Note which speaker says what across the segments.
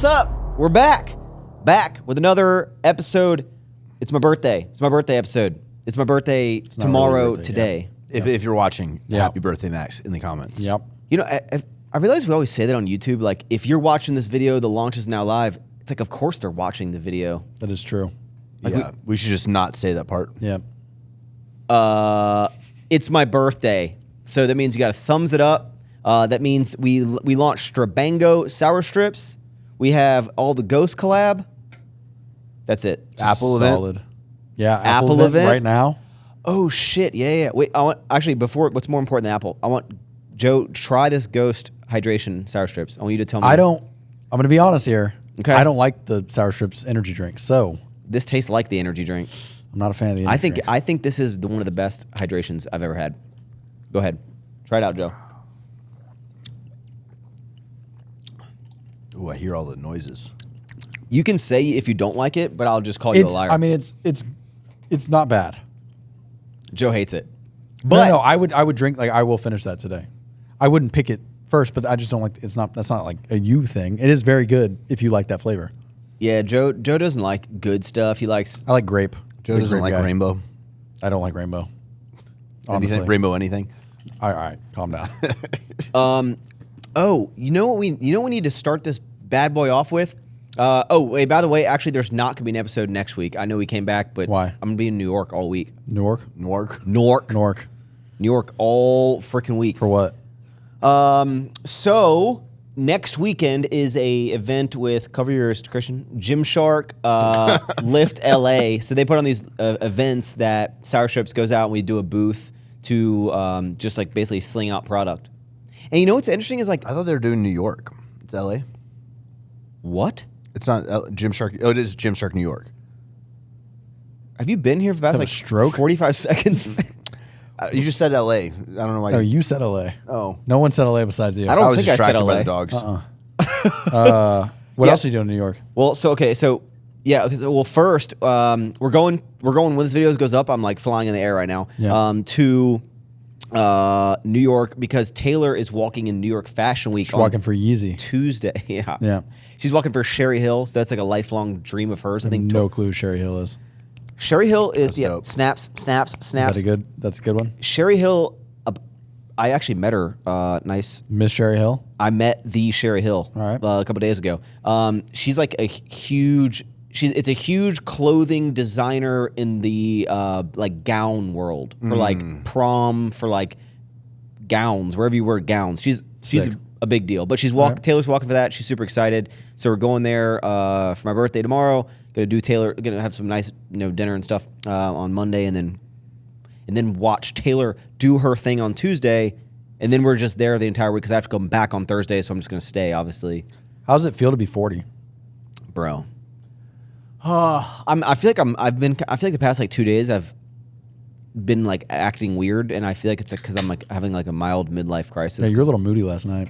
Speaker 1: up? We're back with another episode. It's my birthday. It's my birthday episode. It's my birthday tomorrow, really today.
Speaker 2: Yeah. If you're watching, happy birthday, Max, in the comments.
Speaker 1: Yep. You know, I realize we always say that on YouTube. Like, if you're watching this video, the launch is now live. It's like, of course they're watching the video.
Speaker 3: That is true.
Speaker 2: Like we should just not say that part.
Speaker 3: Yeah.
Speaker 1: It's my birthday, so that means you got to thumbs it up. That means we launched Strabango sour strips. We have all the Ghost collab. That's it.
Speaker 3: Apple
Speaker 1: solid.
Speaker 3: Event. Yeah, Apple event right now.
Speaker 1: Oh shit! Yeah. Wait, before what's more important than Apple? I want Joe try this Ghost hydration sour strips. I want you to tell me.
Speaker 3: I'm going to be honest here.
Speaker 1: Okay.
Speaker 3: I don't like the sour strips energy drink. So
Speaker 1: this tastes like the energy drink.
Speaker 3: I'm not a fan of the energy drink.
Speaker 1: I think this is one of the best hydrations I've ever had. Go ahead, try it out, Joe.
Speaker 2: Oh, I hear all the noises.
Speaker 1: You can say if you don't like it, but I'll just call you a liar.
Speaker 3: I mean, it's not bad.
Speaker 1: Joe hates it. But
Speaker 3: no, I would drink, like, I will finish that today. I wouldn't pick it first, but I just don't like, that's not like a you thing. It is very good if you like that flavor.
Speaker 1: Yeah, Joe doesn't like good stuff. He likes...
Speaker 3: I like grape.
Speaker 2: Joe doesn't like rainbow.
Speaker 3: I don't like rainbow. Honestly.
Speaker 2: Anything, rainbow anything?
Speaker 3: All right, calm down.
Speaker 1: Oh, you know what we need to start this bad boy off with? Wait, by the way, actually, there's not going to be an episode next week. I know we came back, but
Speaker 3: why?
Speaker 1: I'm going to be in New York all week.
Speaker 3: Newark
Speaker 1: all freaking week.
Speaker 3: For what?
Speaker 1: So next weekend is a event with, cover your ears, Christian, Gymshark, Lift LA. So they put on these events that Sour Strips goes out and we do a booth to just like basically sling out product. And you know what's interesting is like...
Speaker 2: I thought they were doing New York. It's LA.
Speaker 1: What?
Speaker 2: It's not Gymshark. Oh, it is Gymshark, New York.
Speaker 1: Have you been here for the past like
Speaker 3: stroke?
Speaker 1: 45 seconds?
Speaker 2: You just said LA. I don't know why.
Speaker 3: No, you said LA.
Speaker 2: Oh.
Speaker 3: No one said LA besides you.
Speaker 1: I don't
Speaker 2: was
Speaker 1: think I said
Speaker 2: distracted by
Speaker 1: LA.
Speaker 2: the dogs.
Speaker 3: What else are you doing in New York?
Speaker 1: Well, first, we're going when this video goes up, I'm like flying in the air right now.
Speaker 3: Yeah.
Speaker 1: To New York because Taylor is walking in New York Fashion Week.
Speaker 3: She's walking for Yeezy.
Speaker 1: Tuesday. Yeah.
Speaker 3: Yeah.
Speaker 1: She's walking for Sherry Hill, so that's like a lifelong dream of hers. I think
Speaker 3: no clue who Sherry Hill is.
Speaker 1: Sherry Hill is
Speaker 2: dope.
Speaker 1: snaps.
Speaker 3: That's a good one.
Speaker 1: Sherry Hill, I actually met her. Nice.
Speaker 3: Miss Sherry Hill?
Speaker 1: I met the Sherry Hill
Speaker 3: All right.
Speaker 1: a couple days ago. She's like a huge. It's a huge clothing designer in the like gown world for like prom, for like gowns, wherever you wear gowns. She's a big deal. But Taylor's walking for that. She's super excited. So we're going there for my birthday tomorrow. Gonna have some nice dinner and stuff on Monday, and then watch Taylor do her thing on Tuesday, and then we're just there the entire week because I have to come back on Thursday. So I'm just gonna stay, obviously.
Speaker 3: How does it feel to be 40,
Speaker 1: bro? I feel like the past like 2 days I've been like acting weird, and I feel like it's like because I'm like having like a mild midlife crisis.
Speaker 3: Yeah, you were a little moody last night.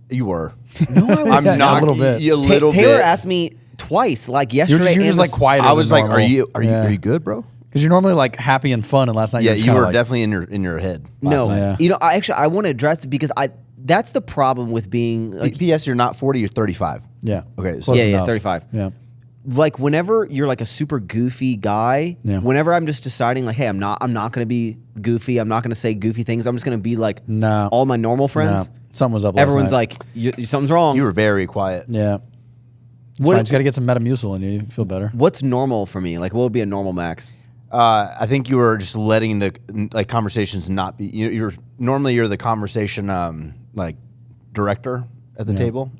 Speaker 2: You were.
Speaker 1: No, I was
Speaker 2: I'm not
Speaker 3: a little bit.
Speaker 1: Taylor asked me twice, like yesterday.
Speaker 3: You're just like quiet.
Speaker 2: I was like, "Are you good, bro?"
Speaker 3: Because you're normally like happy and fun, and last night
Speaker 2: you were
Speaker 3: like,
Speaker 2: definitely in your head.
Speaker 1: No,
Speaker 3: night.
Speaker 1: Yeah. I want to address it because that's the problem with being like.
Speaker 2: P.S. You're not 40. You're 35.
Speaker 3: Yeah.
Speaker 2: Okay.
Speaker 3: Close enough.
Speaker 1: 35.
Speaker 3: Yeah.
Speaker 1: Like whenever you're like a super goofy guy, whenever I'm just deciding like, hey, I'm not going to be goofy. I'm not going to say goofy things. I'm just going to be like all my normal friends.
Speaker 3: No. Something was up last
Speaker 1: Everyone's
Speaker 3: night.
Speaker 1: like, something's wrong.
Speaker 2: You were very quiet.
Speaker 3: Yeah. You just got to get some Metamucil in you. Feel better.
Speaker 1: What's normal for me? Like, what would be a normal Max?
Speaker 2: I think you were just letting the like conversations not be. You're the conversation like director at the table.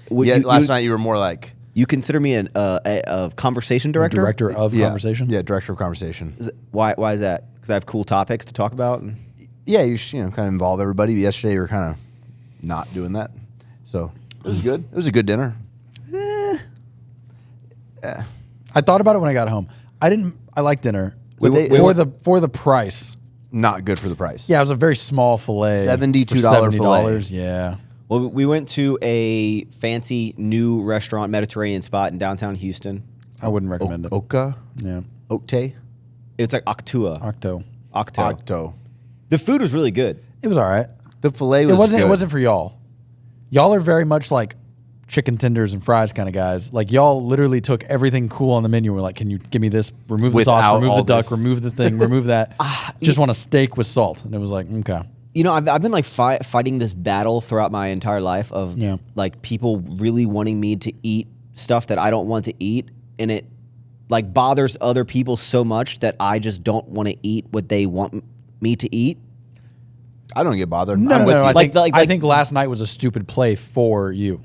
Speaker 2: Last night you were more like.
Speaker 1: You consider me a conversation director?
Speaker 3: Director of conversation?
Speaker 2: Yeah, director of conversation.
Speaker 1: Why is that? Because I have cool topics to talk about?
Speaker 2: Yeah, you should, kind of involve everybody. Yesterday you were kind of not doing that. So it was good. It was a good dinner.
Speaker 3: I thought about it when I got home. I like dinner. For the price.
Speaker 2: Not good for the price.
Speaker 3: Yeah, it was a very small fillet.
Speaker 2: $72 fillet.
Speaker 3: Yeah.
Speaker 1: Well, we went to a fancy new restaurant, Mediterranean spot in downtown Houston.
Speaker 3: I wouldn't recommend it.
Speaker 2: Oka?
Speaker 3: Yeah.
Speaker 2: Okte?
Speaker 1: It's like Octua.
Speaker 3: Octo.
Speaker 1: The food was really good.
Speaker 3: It was all right.
Speaker 2: The filet was good.
Speaker 3: It wasn't for y'all. Y'all are very much like chicken tenders and fries kind of guys. Like y'all literally took everything cool on the menu. We're like, can you give me this? Remove the sauce, remove the duck, remove the thing, remove that. Just want a steak with salt. And it was like, okay.
Speaker 1: You know, I've been like fighting this battle throughout my entire life of like people really wanting me to eat stuff that I don't want to eat, and it like bothers other people so much that I just don't want to eat what they want me to eat.
Speaker 2: I don't get bothered.
Speaker 3: No, I think last night was a stupid play for you.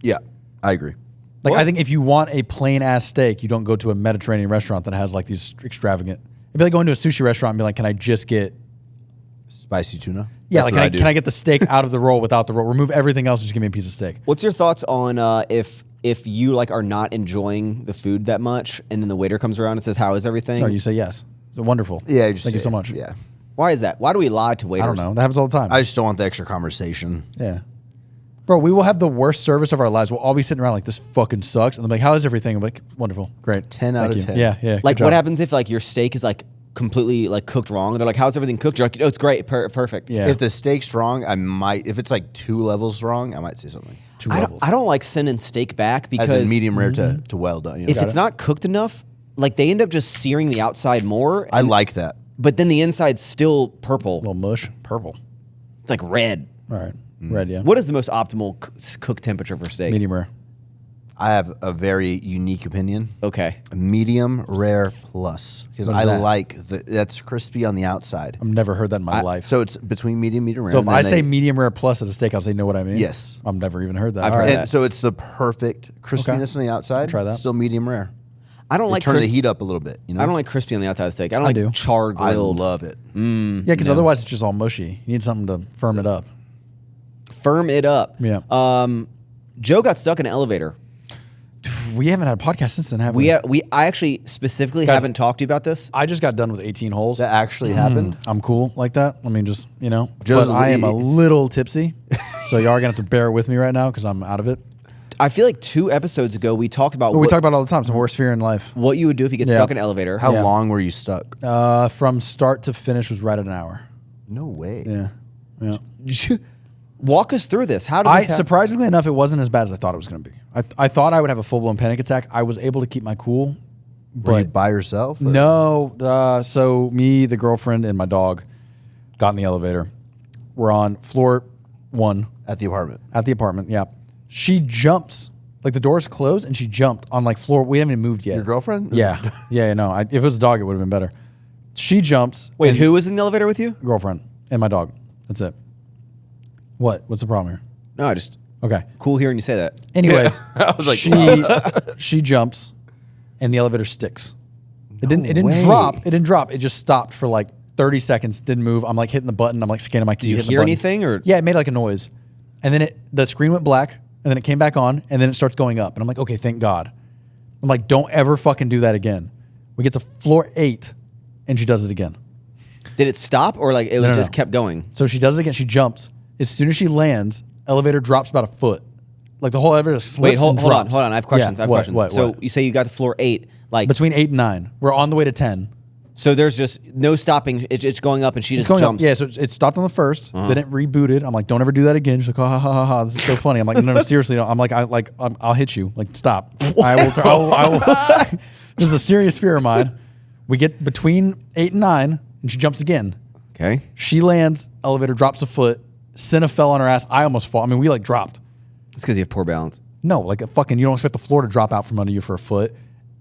Speaker 2: Yeah, I agree.
Speaker 3: Like, I think if you want a plain ass steak, you don't go to a Mediterranean restaurant that has like these extravagant. It'd be like going to a sushi restaurant and be like, can I just get
Speaker 2: spicy tuna?
Speaker 3: Yeah, like can I get the steak out of the roll without the roll? Remove everything else and just give me a piece of steak.
Speaker 1: What's your thoughts on if you like are not enjoying the food that much and then the waiter comes around and says, how is everything?
Speaker 3: Or you say yes. It's wonderful.
Speaker 2: Yeah,
Speaker 3: thank you so much.
Speaker 2: Yeah.
Speaker 1: Why is that? Why do we lie to waiters?
Speaker 3: I don't know. That happens all the time.
Speaker 2: I just don't want the extra conversation.
Speaker 3: Yeah. Bro, we will have the worst service of our lives. We'll all be sitting around like, this fucking sucks. And they're like, how is everything? I'm like, wonderful. Great.
Speaker 2: 10 out of 10.
Speaker 3: Yeah.
Speaker 1: Like, what happens if like your steak is like completely like cooked wrong? And they're like, how's everything cooked? You're like, oh, it's great. Perfect.
Speaker 3: Yeah.
Speaker 2: If the steak's wrong, I might, if it's like 2 levels wrong, I might say something.
Speaker 3: 2 levels.
Speaker 1: I don't like sending steak back because
Speaker 2: as in medium rare to well done. You know?
Speaker 1: If it's not cooked enough, like they end up just searing the outside more.
Speaker 2: I like that.
Speaker 1: But then the inside's still purple.
Speaker 3: A little mush. Purple.
Speaker 1: It's like red.
Speaker 3: All right. Red, yeah.
Speaker 1: What is the most optimal cook temperature for steak?
Speaker 3: Medium rare.
Speaker 2: I have a very unique opinion.
Speaker 1: Okay.
Speaker 2: Medium rare plus. Because I like that's crispy on the outside.
Speaker 3: I've never heard that in my life.
Speaker 2: So it's between medium rare.
Speaker 3: So if I say medium rare plus at a steakhouse, they know what I mean?
Speaker 2: Yes.
Speaker 3: I've never even heard that.
Speaker 1: I've heard that.
Speaker 2: And so it's the perfect crispiness on the outside.
Speaker 3: Try that.
Speaker 2: Still medium rare.
Speaker 1: I don't like
Speaker 2: turn the heat up a little bit. You know?
Speaker 1: I don't like crispy on the outside of steak. I don't like charred
Speaker 2: I
Speaker 1: grilled.
Speaker 2: love it.
Speaker 3: Yeah, because otherwise it's just all mushy. You need something to firm it up.
Speaker 1: Firm it up.
Speaker 3: Yeah.
Speaker 1: Joe got stuck in an elevator.
Speaker 3: We haven't had a podcast since then, have we?
Speaker 1: I actually specifically haven't talked to you about this.
Speaker 3: I just got done with 18 holes.
Speaker 2: That actually happened.
Speaker 3: I'm cool like that. I mean, just,
Speaker 2: Joe's
Speaker 3: but I am a little tipsy. So y'all are going to have to bear with me right now because I'm out of it.
Speaker 1: I feel like 2 episodes ago we talked about
Speaker 3: we talk about it all the time. It's the worst fear in life.
Speaker 1: What you would do if you get stuck in an elevator.
Speaker 2: How long were you stuck?
Speaker 3: From start to finish was right at an hour.
Speaker 2: No way.
Speaker 3: Yeah.
Speaker 1: Walk us through this. How did this happen?
Speaker 3: Surprisingly enough, it wasn't as bad as I thought it was going to be. I thought I would have a full-blown panic attack. I was able to keep my cool.
Speaker 2: Were you by yourself? Or?
Speaker 3: No. So me, the girlfriend, and my dog got in the elevator. We're on floor 1.
Speaker 2: At the apartment.
Speaker 3: At the apartment, yeah. She jumps. Like the doors closed and she jumped on like floor. We haven't even moved yet.
Speaker 2: Your girlfriend?
Speaker 3: Yeah. No. If it was a dog, it would have been better. She jumps.
Speaker 1: Wait, who was in the elevator with you?
Speaker 3: Girlfriend and my dog. That's it. What? What's the problem here?
Speaker 1: No, I just
Speaker 3: Okay.
Speaker 1: cool hearing you say that.
Speaker 3: Anyways,
Speaker 2: I was like,
Speaker 3: she jumps and the elevator sticks. It didn't
Speaker 2: way.
Speaker 3: drop. It didn't drop. It just stopped for like 30 seconds. Didn't move. I'm like hitting the button. I'm like scanning my key.
Speaker 1: Did you hear anything or?
Speaker 3: Yeah, it made like a noise. And then the screen went black and then it came back on and then it starts going up. And I'm like, okay, thank God. I'm like, don't ever fucking do that again. We get to floor 8 and she does it again.
Speaker 1: Did it stop or like it was just kept going?
Speaker 3: So she does it again. She jumps. As soon as she lands, elevator drops about a foot. Like the whole elevator slips.
Speaker 1: Wait, hold
Speaker 3: drops.
Speaker 1: on. I have questions.
Speaker 3: What?
Speaker 1: So you say you got to floor 8, like
Speaker 3: between 8 and 9. We're on the way to 10.
Speaker 1: So there's just no stopping. It's going up and she just jumps.
Speaker 3: Yeah, so it stopped on the first. Then it rebooted. I'm like, don't ever do that again. She's like, ha ha ha ha. This is so funny. I'm like, no, seriously. No. I'm like, I'll hit you. Like, stop. I will. This is a serious fear of mine. We get between 8 and 9, and she jumps again.
Speaker 1: Okay.
Speaker 3: She lands. Elevator drops a foot. Cinna fell on her ass. I almost fall. I mean, we like dropped.
Speaker 1: It's because you have poor balance.
Speaker 3: No, like a fucking. You don't expect the floor to drop out from under you for a foot.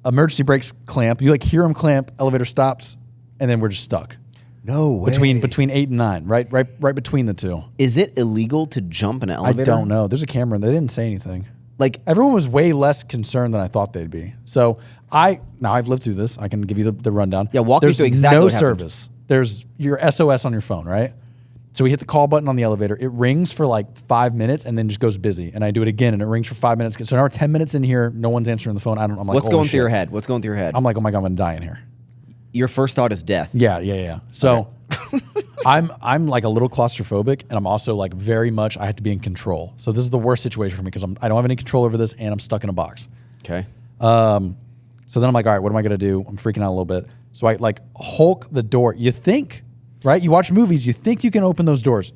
Speaker 3: Emergency brakes clamp. You like hear them clamp. Elevator stops, and then we're just stuck.
Speaker 2: No way.
Speaker 3: Between 8 and 9, right between the two.
Speaker 1: Is it illegal to jump in an elevator?
Speaker 3: I don't know. There's a camera, and they didn't say anything.
Speaker 1: Like
Speaker 3: everyone was way less concerned than I thought they'd be. So I've lived through this. I can give you the rundown.
Speaker 1: Yeah, walk me through exactly
Speaker 3: no
Speaker 1: what happened.
Speaker 3: service. There's your SOS on your phone, right? So we hit the call button on the elevator. It rings for like 5 minutes and then just goes busy. And I do it again and it rings for 5 minutes. So now we're 10 minutes in here. No one's answering the phone. I'm like,
Speaker 1: what's going through your head? What's going through your head?
Speaker 3: I'm like, oh my God, I'm going to die in here.
Speaker 1: Your first thought is death.
Speaker 3: Yeah. So I'm like a little claustrophobic and I'm also like very much, I have to be in control. So this is the worst situation for me because I don't have any control over this and I'm stuck in a box.
Speaker 1: Okay.
Speaker 3: So then I'm like, all right, what am I going to do? I'm freaking out a little bit. So I like Hulk the door. You think right? You watch movies, you think you can open those doors.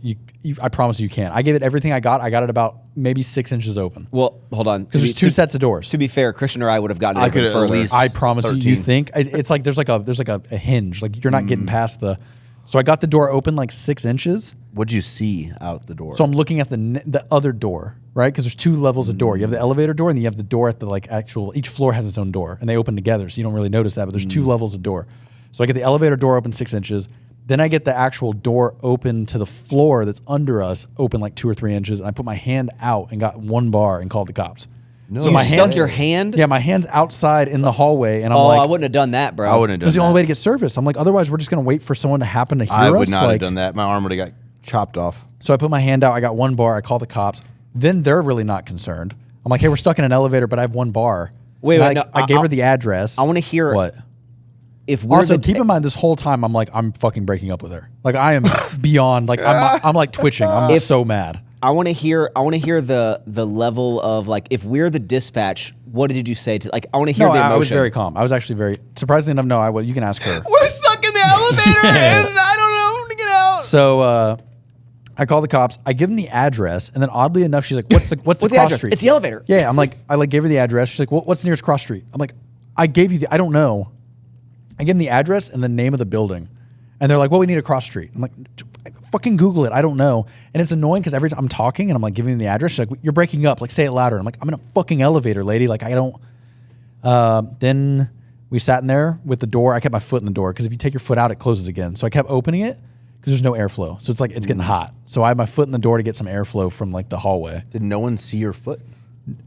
Speaker 3: I promise you can't. I gave it everything I got. I got it about maybe 6 inches open.
Speaker 1: Well, hold on.
Speaker 3: Because there's two sets of doors.
Speaker 1: To be fair, Christian or I would have gotten it even further.
Speaker 3: I promise 13. You think it's like there's like a hinge. Like you're not getting past the. So I got the door open like 6 inches.
Speaker 2: What'd you see out the door?
Speaker 3: So I'm looking at the other door, right? Because there's 2 levels of door. You have the elevator door, and then you have the door at the like actual. Each floor has its own door, and they open together, so you don't really notice that. But there's 2 levels of door. So I get the elevator door open 6 inches. Then I get the actual door open to the floor that's under us, open like 2 or 3 inches, and I put my hand out and got 1 bar and called the cops.
Speaker 1: No. So you stuck your hand?
Speaker 3: Yeah, my hand's outside in the hallway, and I'm
Speaker 1: like, I wouldn't have done that, bro.
Speaker 2: I wouldn't have done that.
Speaker 3: It was the only way to get service. I'm like, otherwise we're just gonna wait for someone to happen to hear us.
Speaker 2: I would not have done that. My arm would have got chopped off.
Speaker 3: So I put my hand out. I got 1 bar. I call the cops. Then they're really not concerned. I'm like, hey, we're stuck in an elevator, but I have 1 bar.
Speaker 1: Wait, no,
Speaker 3: I gave her the address.
Speaker 1: I want to hear
Speaker 3: what.
Speaker 1: If we're
Speaker 3: also, keep in mind, this whole time I'm like, I'm fucking breaking up with her. Like I am beyond. Like I'm like twitching. I'm so mad.
Speaker 1: I want to hear the level of like, if we're the dispatch, what did you say to, like, I want to hear the emotion.
Speaker 3: I was very calm. I was actually very, surprisingly enough, no, you can ask her.
Speaker 1: We're stuck in the elevator and I don't know how to get out.
Speaker 3: So I call the cops. I give them the address, and then oddly enough, she's like, what's the cross
Speaker 1: address?
Speaker 3: street?
Speaker 1: It's the elevator.
Speaker 3: Yeah, I'm like, I like gave her the address. She's like, what's the nearest cross street? I'm like, I gave you I don't know. I give them the address and the name of the building. And they're like, well, we need a cross street. I'm like, fucking Google it. I don't know. And it's annoying because every time I'm talking and I'm like giving them the address, she's like, you're breaking up. Like, say it louder. I'm like, I'm in a fucking elevator, lady. Like, I don't. Then we sat in there with the door. I kept my foot in the door because if you take your foot out, it closes again. So I kept opening it because there's no airflow. So it's like, it's getting hot. So I had my foot in the door to get some airflow from like the hallway.
Speaker 2: Did no one see your foot?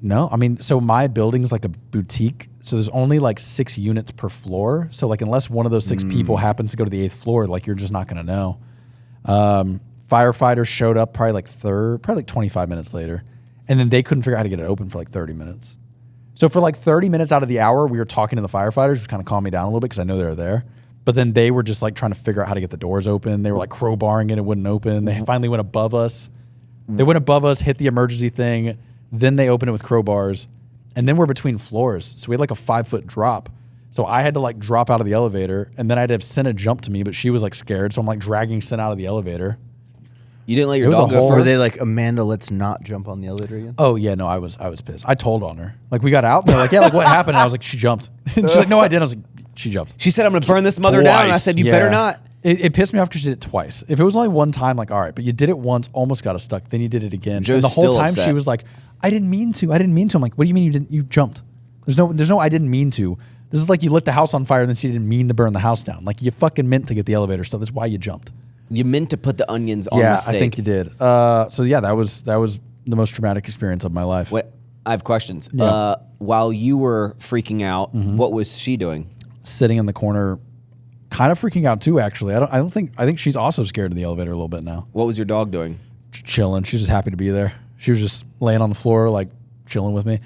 Speaker 3: No, I mean, so my building is like a boutique. So there's only like 6 units per floor. So like, unless one of those 6 people happens to go to the 8th floor, like you're just not going to know. Firefighters showed up probably like 25 minutes later. And then they couldn't figure out how to get it open for like 30 minutes. So for like 30 minutes out of the hour, we were talking to the firefighters, which kind of calmed me down a little bit because I know they were there. But then they were just like trying to figure out how to get the doors open. They were like crowbarring it. It wouldn't open. They finally went above us. They went above us, hit the emergency thing. Then they opened it with crowbars. And then we're between floors. So we had like a 5-foot drop. So I had to like drop out of the elevator. And then I had to have Senna jump to me, but she was like scared. So I'm like dragging Senna out of the elevator.
Speaker 1: You didn't let your dog go first?
Speaker 2: Were they like, Amanda, let's not jump on the elevator again?
Speaker 3: Oh, yeah, no, I was pissed. I told on her. Like, we got out, and they're like, yeah, like, what happened? And I was like, she jumped. And she's like, no, I didn't. I was like, she jumped.
Speaker 1: She said, I'm going to burn this mother down. And I said, you better not.
Speaker 3: It pissed me off because she did it twice. If it was only one time, like, all right, but you did it once, almost got us stuck. Then you did it again.
Speaker 1: Joe's
Speaker 3: and the whole time
Speaker 1: upset.
Speaker 3: She was like, I didn't mean to. I'm like, what do you mean you didn't? You jumped. There's no, I didn't mean to. This is like you lit the house on fire and then she didn't mean to burn the house down. Like you fucking meant to get the elevator stuff. That's why you jumped.
Speaker 1: You meant to put the onions on the steak.
Speaker 3: Yeah, I think you did. So yeah, that was the most traumatic experience of my life.
Speaker 1: What? I have questions.
Speaker 3: Yeah.
Speaker 1: While you were freaking out, what was she doing?
Speaker 3: Sitting in the corner, kind of freaking out too. Actually, I think she's also scared of the elevator a little bit now.
Speaker 1: What was your dog doing?
Speaker 3: Chilling. She's just happy to be there. She was just laying on the floor, like chilling with me.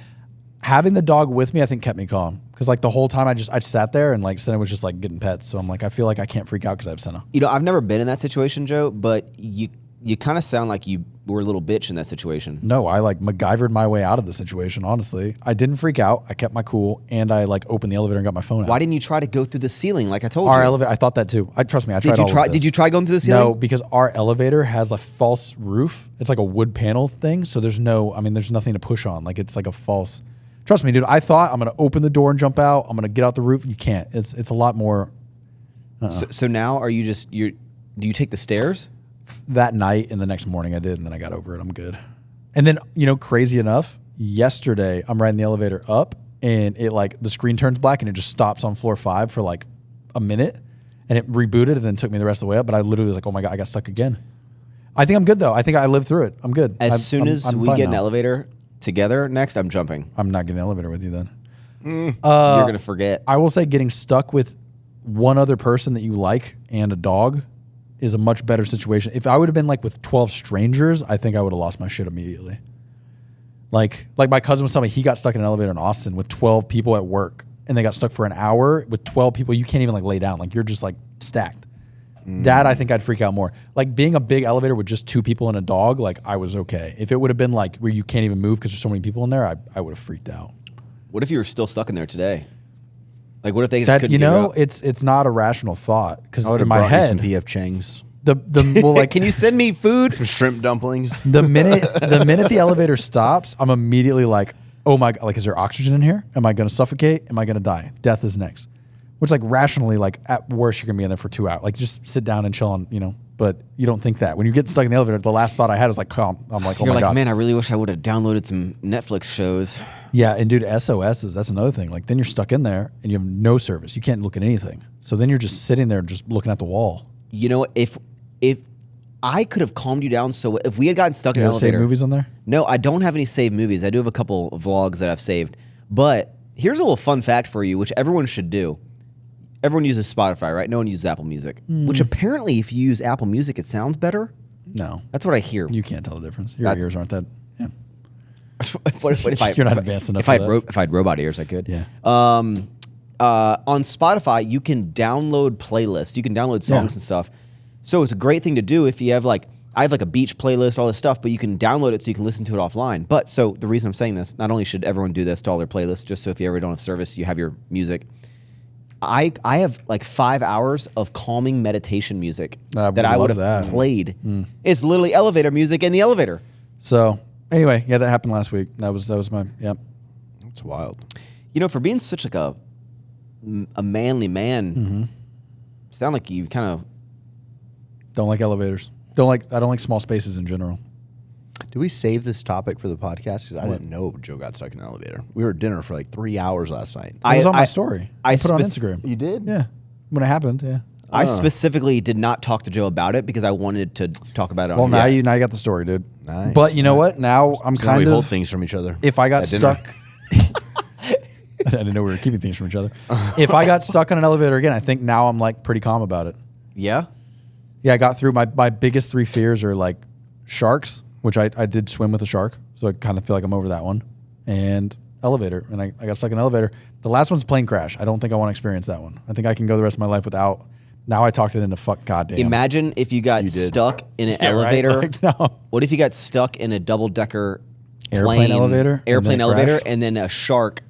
Speaker 3: Having the dog with me, I think, kept me calm because like the whole time I sat there and like Senna was just like getting pets. So I'm like, I feel like I can't freak out because I have Senna.
Speaker 1: You know, I've never been in that situation, Joe, but you kind of sound like you were a little bitch in that situation.
Speaker 3: No, I like MacGyvered my way out of the situation. Honestly, I didn't freak out. I kept my cool, and I like opened the elevator and got my phone out.
Speaker 1: Why didn't you try to go through the ceiling like I told you?
Speaker 3: Our elevator, I thought that too. Trust me, I tried all of this.
Speaker 1: Did you try going through the ceiling?
Speaker 3: No, because our elevator has a false roof. It's like a wood panel thing, so there's nothing to push on. Like it's like a false. Trust me, dude. I thought I'm gonna open the door and jump out. I'm gonna get out the roof. You can't. It's a lot more.
Speaker 1: So now are you just do you take the stairs?
Speaker 3: That night and the next morning I did, and then I got over it. I'm good. And then, crazy enough, yesterday I'm riding the elevator up and it like the screen turns black and it just stops on floor 5 for like a minute and it rebooted and then took me the rest of the way up. But I literally was like, oh my God, I got stuck again. I think I'm good though. I think I lived through it. I'm good.
Speaker 1: As soon as we get an elevator together next, I'm jumping.
Speaker 3: I'm not getting an elevator with you then.
Speaker 1: You're going to forget.
Speaker 3: I will say getting stuck with one other person that you like and a dog is a much better situation. If I would have been like with 12 strangers, I think I would have lost my shit immediately. Like my cousin was telling me he got stuck in an elevator in Austin with 12 people at work and they got stuck for an hour with 12 people. You can't even like lay down. Like you're just like stacked. That I think I'd freak out more. Like being a big elevator with just 2 people and a dog, like I was okay. If it would have been like where you can't even move because there's so many people in there, I would have freaked out.
Speaker 1: What if you were still stuck in there today? Like, what if they just couldn't get out?
Speaker 3: It's not a rational thought because
Speaker 2: I would
Speaker 3: in
Speaker 2: have
Speaker 3: my
Speaker 2: brought
Speaker 3: head,
Speaker 2: you some PF Chang's.
Speaker 1: Can you send me food?
Speaker 2: Some shrimp dumplings.
Speaker 3: The minute the elevator stops, I'm immediately like, oh my god, like, is there oxygen in here? Am I going to suffocate? Am I going to die? Death is next. Which, like, rationally, like, at worst, you're going to be in there for 2 hours. Like, just sit down and chill on, but you don't think that. When you get stuck in the elevator, the last thought I had was like, I'm like, oh
Speaker 1: You're
Speaker 3: my
Speaker 1: like,
Speaker 3: god.
Speaker 1: man, I really wish I would have downloaded some Netflix shows.
Speaker 3: Yeah, and dude, SOSs, that's another thing. Like, then you're stuck in there and you have no service. You can't look at anything. So then you're just sitting there just looking at the wall.
Speaker 1: You know, if I could have calmed you down, so if we had gotten stuck in an elevator.
Speaker 3: Save movies on there?
Speaker 1: No, I don't have any saved movies. I do have a couple of vlogs that I've saved. But here's a little fun fact for you, which everyone should do. Everyone uses Spotify, right? No one uses Apple Music. Which apparently, if you use Apple Music, it sounds better.
Speaker 3: No.
Speaker 1: That's what I hear.
Speaker 3: You can't tell the difference. Your ears aren't that. Yeah.
Speaker 1: what if I,
Speaker 3: You're not advanced enough
Speaker 1: if
Speaker 3: for
Speaker 1: I
Speaker 3: that.
Speaker 1: if I had robot ears, I could.
Speaker 3: Yeah.
Speaker 1: On Spotify, you can download playlists. You can download songs and stuff. So it's a great thing to do if you have I have like a beach playlist, all this stuff, but you can download it so you can listen to it offline. But so the reason I'm saying this, not only should everyone do this to all their playlists, just so if you ever don't have service, you have your music. I have like 5 hours of calming meditation music that I would have played. It's literally elevator music in the elevator.
Speaker 3: So anyway, yeah, that happened last week. That was my
Speaker 2: That's wild.
Speaker 1: You know, for being such like a manly man, sound like you kind of
Speaker 3: don't like elevators. I don't like small spaces in general.
Speaker 2: Did we save this topic for the podcast? Because I didn't know Joe got stuck in an elevator. We were at dinner for like 3 hours last night.
Speaker 3: It was on my story. I put it on Instagram.
Speaker 2: You did?
Speaker 3: Yeah. When it happened, yeah.
Speaker 1: I specifically did not talk to Joe about it because I wanted to talk about it.
Speaker 3: Well, now you got the story, dude.
Speaker 2: Nice.
Speaker 3: But you know what? Now I'm
Speaker 2: So now we hold things from each other.
Speaker 3: If I got stuck, I didn't know we were keeping things from each other. If I got stuck on an elevator again, I think now I'm like pretty calm about it.
Speaker 1: Yeah.
Speaker 3: Yeah, I got through my biggest 3 fears are like sharks, which I did swim with a shark, so I kind of feel like I'm over that one, and elevator, and I got stuck in an elevator. The last one's plane crash. I don't think I want to experience that one. I think I can go the rest of my life without. Now I talked it into goddamn.
Speaker 1: Imagine if you got stuck in an elevator.
Speaker 3: Right? Like, no.
Speaker 1: What if you got stuck in a double-decker
Speaker 3: Airplane elevator,
Speaker 1: and then a shark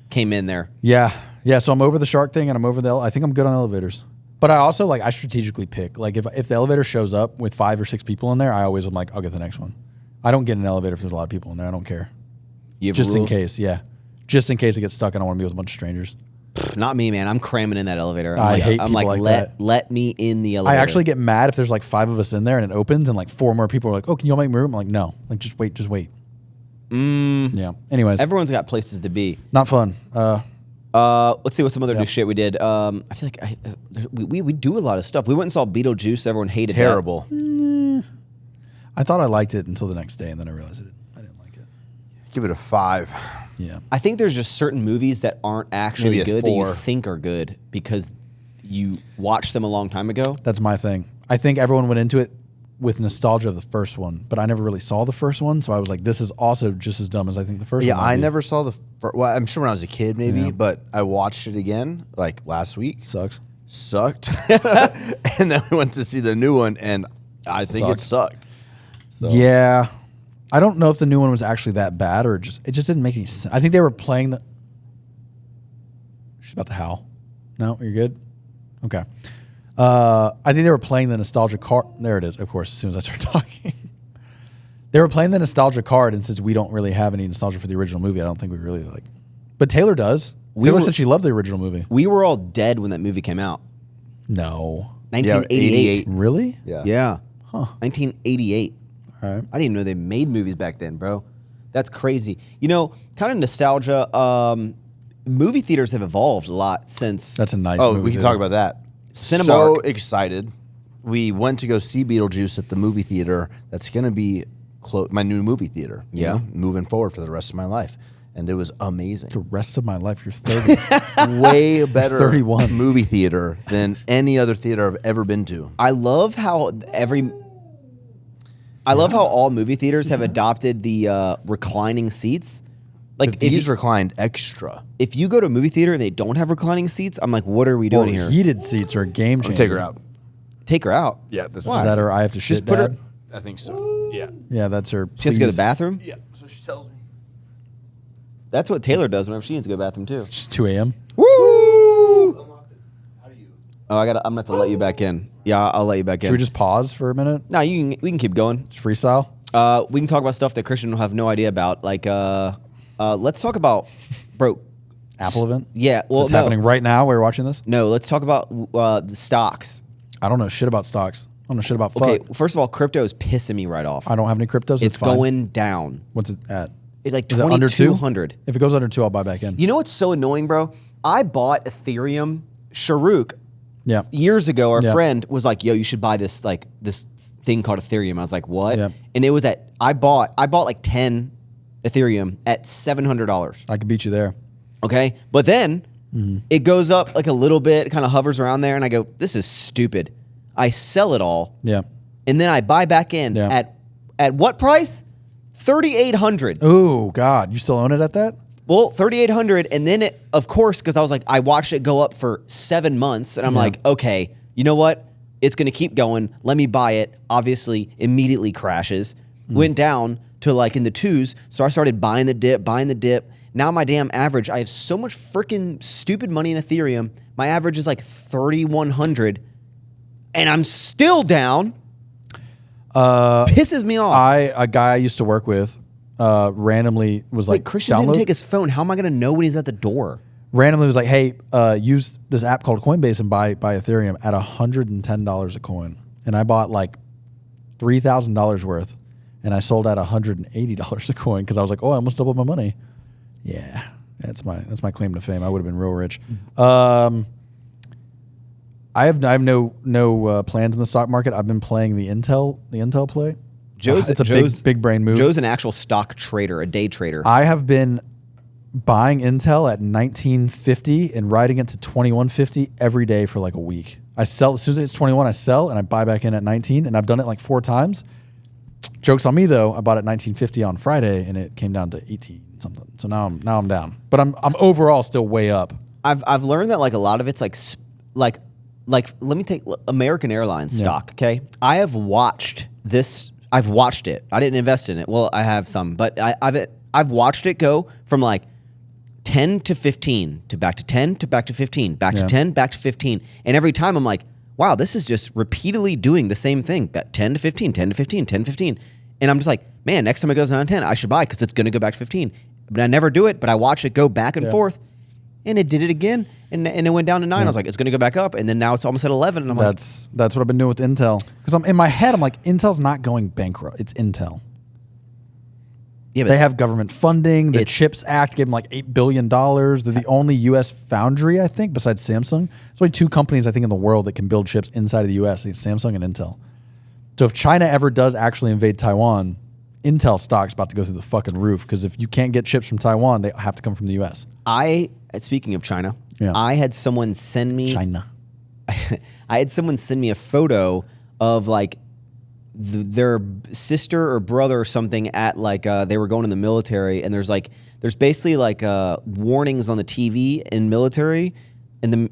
Speaker 1: came in there?
Speaker 3: Yeah. So I'm over the shark thing, and I'm over I think I'm good on elevators. But I also I strategically pick. Like if the elevator shows up with 5 or 6 people in there, I always am like, I'll get the next one. I don't get in an elevator if there's a lot of people in there. I don't care.
Speaker 1: You have
Speaker 3: just
Speaker 1: rules?
Speaker 3: in case, yeah. Just in case I get stuck, I don't want to be with a bunch of strangers.
Speaker 1: Not me, man. I'm cramming in that elevator.
Speaker 3: I hate people like that.
Speaker 1: Let me in the elevator.
Speaker 3: I actually get mad if there's like 5 of us in there and it opens and like 4 more people are like, oh, can you all make room? I'm like, no. Like, just wait. Yeah. Anyways.
Speaker 1: Everyone's got places to be.
Speaker 3: Not fun.
Speaker 1: Let's see what some other new shit we did. I feel like we do a lot of stuff. We went and saw Beetlejuice. Everyone hated
Speaker 2: Terrible.
Speaker 3: I thought I liked it until the next day, and then I realized I didn't like it.
Speaker 2: Give it a 5.
Speaker 3: Yeah.
Speaker 1: I think there's just certain movies that aren't actually
Speaker 2: Maybe a
Speaker 1: good that you
Speaker 2: 4.
Speaker 1: think are good because you watched them a long time ago.
Speaker 3: That's my thing. I think everyone went into it with nostalgia of the first one, but I never really saw the first one, so I was like, this is also just as dumb as I think the first one.
Speaker 2: Yeah, I never saw the first. Well, I'm sure when I was a kid, maybe, but I watched it again like last week. Sucked. And then we went to see the new one, and I think it sucked. So.
Speaker 3: Yeah. I don't know if the new one was actually that bad or it just didn't make any sense. I think they were playing the... She's about to howl. No, you're good? Okay. I think they were playing the nostalgia card. There it is, of course, as soon as I start talking. They were playing the nostalgia card, and since we don't really have any nostalgia for the original movie, I don't think we really like... But Taylor does. Taylor said she loved the original movie.
Speaker 1: We were all dead when that movie came out.
Speaker 3: No.
Speaker 1: 1988.
Speaker 3: Really?
Speaker 1: Yeah. Huh. 1988.
Speaker 3: All right.
Speaker 1: I didn't even know they made movies back then, bro. That's crazy. You know, kind of nostalgia. Movie theaters have evolved a lot since.
Speaker 3: That's a nice movie.
Speaker 2: We can talk about that.
Speaker 1: Cinemark.
Speaker 2: So excited. We went to go see Beetlejuice at the movie theater. That's going to be my new movie theater. Moving forward for the rest of my life. And it was amazing.
Speaker 3: The rest of my life, you're 30.
Speaker 2: Way better
Speaker 3: 31.
Speaker 2: movie theater than any other theater I've ever been to.
Speaker 1: I love how all movie theaters have adopted the reclining seats. Like
Speaker 2: But these reclined extra.
Speaker 1: If you go to a movie theater and they don't have reclining seats, I'm like, what are we doing here?
Speaker 3: Heated seats are a game changer.
Speaker 2: Take her out.
Speaker 1: Take her out.
Speaker 2: Yeah, this
Speaker 3: Is that her I have to shit,
Speaker 1: put her-
Speaker 3: Dad?
Speaker 2: I think so. Yeah.
Speaker 3: Yeah, that's her.
Speaker 1: She has to go to the
Speaker 3: please.
Speaker 1: bathroom?
Speaker 2: Yeah. So she tells me.
Speaker 1: That's what Taylor does whenever she needs to go to the bathroom, too.
Speaker 3: It's 2 a.m.
Speaker 1: Woo!
Speaker 2: How do you?
Speaker 1: Oh, I'm gonna have to let you back in. Yeah, I'll let you back in.
Speaker 3: Should we just pause for a minute?
Speaker 1: No, we can keep going.
Speaker 3: Just freestyle.
Speaker 1: We can talk about stuff that Christian will have no idea about. Like, let's talk about, bro.
Speaker 3: Apple event.
Speaker 1: Yeah, well,
Speaker 3: it's happening right now. While we're watching this.
Speaker 1: No, let's talk about the stocks.
Speaker 3: I don't know shit about stocks. I don't know shit about fuck.
Speaker 1: Okay, first of all, crypto is pissing me right off.
Speaker 3: I don't have any cryptos.
Speaker 1: It's
Speaker 3: fine.
Speaker 1: going down.
Speaker 3: What's it at?
Speaker 1: It's like
Speaker 3: Is it under
Speaker 1: 2,200.
Speaker 3: If it goes under 2, I'll buy back in.
Speaker 1: You know what's so annoying, bro? I bought Ethereum. Sharuk,
Speaker 3: Yeah.
Speaker 1: years ago, our
Speaker 3: Yeah.
Speaker 1: friend was like, "Yo, you should buy this this thing called Ethereum." I was like, "What?"
Speaker 3: Yeah.
Speaker 1: And it was I bought like 10 Ethereum at $700.
Speaker 3: I could beat you there.
Speaker 1: Okay, but then it goes up like a little bit, it kind of hovers around there, and I go, "This is stupid." I sell it all,
Speaker 3: Yeah.
Speaker 1: and then I buy back in
Speaker 3: Yeah.
Speaker 1: at what price? 3,800.
Speaker 3: Oh God, you still own it at that?
Speaker 1: Well, 3,800, and then it, of course, because I was like, I watched it go up for 7 months, and I'm like, okay, you know what? It's gonna keep going. Let me buy it. Obviously, immediately crashes. Went down to like in the 2s, so I started buying the dip. Now my damn average, I have so much freaking stupid money in Ethereum. My average is like 3,100, and I'm still down. Pisses me off.
Speaker 3: A guy I used to work with randomly was like,
Speaker 1: Christian didn't take his phone. How am I gonna know when he's at the door?
Speaker 3: randomly was like, hey, use this app called Coinbase and buy Ethereum at $110 a coin. And I bought like $3,000 worth, and I sold at $180 a coin because I was like, oh, I almost doubled my money. Yeah, that's my claim to fame. I would have been real rich. I have no plans in the stock market. I've been playing the Intel play. It's a big brain move.
Speaker 1: Joe's an actual stock trader, a day trader.
Speaker 3: I have been buying Intel at 1950 and riding it to 2150 every day for like a week. I sell as soon as it's 21. I sell and I buy back in at 19, and I've done it like 4 times. Jokes on me though. I bought it 1950 on Friday and it came down to 18 something. So now I'm down, but I'm overall still way up.
Speaker 1: I've learned that like a lot of it's like let me take American Airlines stock. Okay, I've watched it. I didn't invest in it. Well, I have some, but I've watched it go from like 10 to 15 to back to 10 to back to 15, back to 10, back to 15. And every time I'm like, wow, this is just repeatedly doing the same thing. 10 to 15, 10 to 15, 10 to 15. And I'm just like, man, next time it goes down to 10, I should buy because it's going to go back to 15. But I never do it, but I watch it go back and forth. And it did it again. And it went down to 9. I was like, it's going to go back up. And then now it's almost at 11. And I'm like,
Speaker 3: that's what I've been doing with Intel. Because in my head, I'm like, Intel's not going bankrupt. It's Intel. Yeah, but they have government funding. The CHIPS Act gave them like $8 billion. They're the only U.S. foundry, I think, besides Samsung. There's only 2 companies, I think, in the world that can build chips inside of the U.S. It's Samsung and Intel. So if China ever does actually invade Taiwan, Intel stock's about to go through the fucking roof, because if you can't get chips from Taiwan, they have to come from the U.S.
Speaker 1: Speaking of China,
Speaker 3: Yeah.
Speaker 1: I had someone send me I had someone send me a photo of like their sister or brother or something at like they were going in the military, and there's basically like warnings on the TV in military in the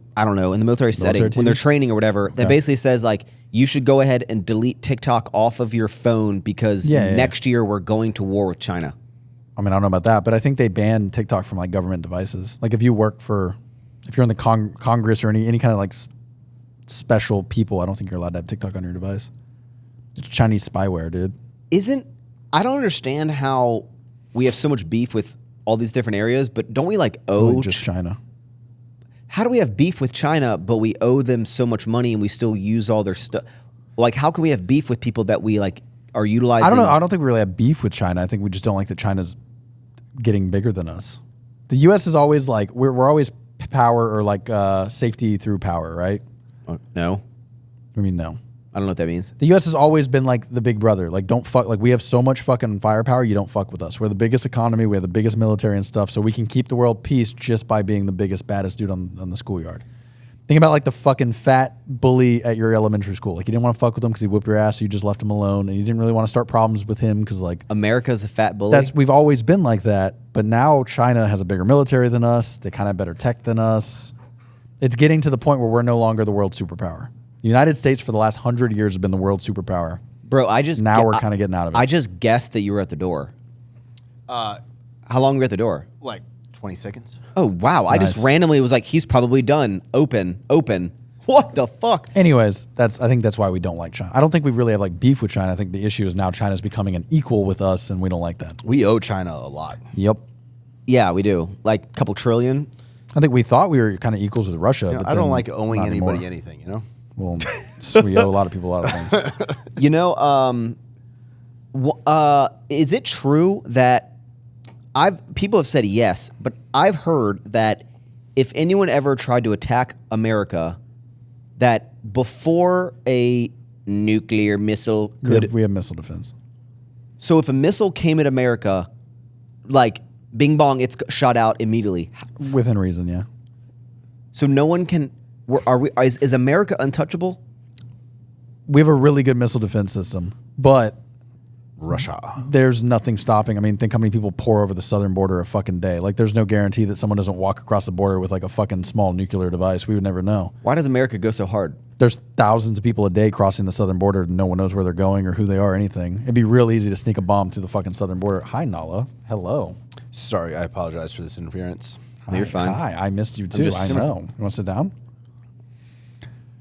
Speaker 1: military setting
Speaker 3: TV?
Speaker 1: when they're training or whatever that basically says like you should go ahead and delete TikTok off of your phone because next year we're going to war with China.
Speaker 3: I mean, I don't know about that, but I think they banned TikTok from like government devices. Like if you're in the Congress or any kind of like special people, I don't think you're allowed to have TikTok on your device. It's Chinese spyware, dude.
Speaker 1: I don't understand how we have so much beef with all these different areas, but don't we like owe
Speaker 3: just China?
Speaker 1: How do we have beef with China, but we owe them so much money and we still use all their stuff? Like, how can we have beef with people that we like are utilizing?
Speaker 3: I don't know. I don't think we really have beef with China. I think we just don't like that China's getting bigger than us. The U.S. is always like we're always power or like safety through power, right?
Speaker 1: No.
Speaker 3: I mean, no.
Speaker 1: I don't know what that means.
Speaker 3: The U.S. has always been like the big brother. Like, don't fuck. Like, we have so much fucking firepower. You don't fuck with us. We're the biggest economy. We have the biggest military and stuff. So we can keep the world peace just by being the biggest, baddest dude on the schoolyard. Think about like the fucking fat bully at your elementary school. Like, you didn't want to fuck with him because he whooped your ass. So you just left him alone, and you didn't really want to start problems with him because like
Speaker 1: America's a fat bully.
Speaker 3: we've always been like that. But now China has a bigger military than us. They kind of have better tech than us. It's getting to the point where we're no longer the world superpower. The United States for the last 100 years have been the world superpower.
Speaker 1: Bro,
Speaker 3: we're kind of getting out of it.
Speaker 1: I just guessed that you were at the door. How long were you at the door?
Speaker 2: Like 20 seconds.
Speaker 1: Oh, wow. Nice. I just randomly was like, he's probably done. Open. What the fuck?
Speaker 3: Anyways, I think that's why we don't like China. I don't think we really have like beef with China. I think the issue is now China's becoming an equal with us, and we don't like that.
Speaker 2: We owe China a lot.
Speaker 3: Yep.
Speaker 1: Yeah, we do. Like a couple trillion.
Speaker 3: I think we thought we were kind of equals with Russia. But
Speaker 2: I don't like owing
Speaker 3: not
Speaker 2: anybody
Speaker 3: anymore.
Speaker 2: anything, you know?
Speaker 3: Well, we owe a lot of people a lot of things.
Speaker 1: You know, is it true that people have said yes, but I've heard that if anyone ever tried to attack America, that before a nuclear missile could...
Speaker 3: We have missile defense.
Speaker 1: So if a missile came at America, like bing bong, it's shot out immediately.
Speaker 3: Within reason, yeah.
Speaker 1: So no one can... Is America untouchable?
Speaker 3: We have a really good missile defense system, but...
Speaker 2: Russia.
Speaker 3: There's nothing stopping. I mean, think how many people pour over the southern border a fucking day. Like, there's no guarantee that someone doesn't walk across the border with like a fucking small nuclear device. We would never know.
Speaker 1: Why does America go so hard?
Speaker 3: There's thousands of people a day crossing the southern border. And no one knows where they're going or who they are or anything. It'd be real easy to sneak a bomb through the fucking southern border. Hi, Nala. Hello.
Speaker 2: Sorry, I apologize for this interference.
Speaker 1: No, you're fine.
Speaker 3: Hi, I missed you too.
Speaker 1: just-
Speaker 3: I know. You want to sit down?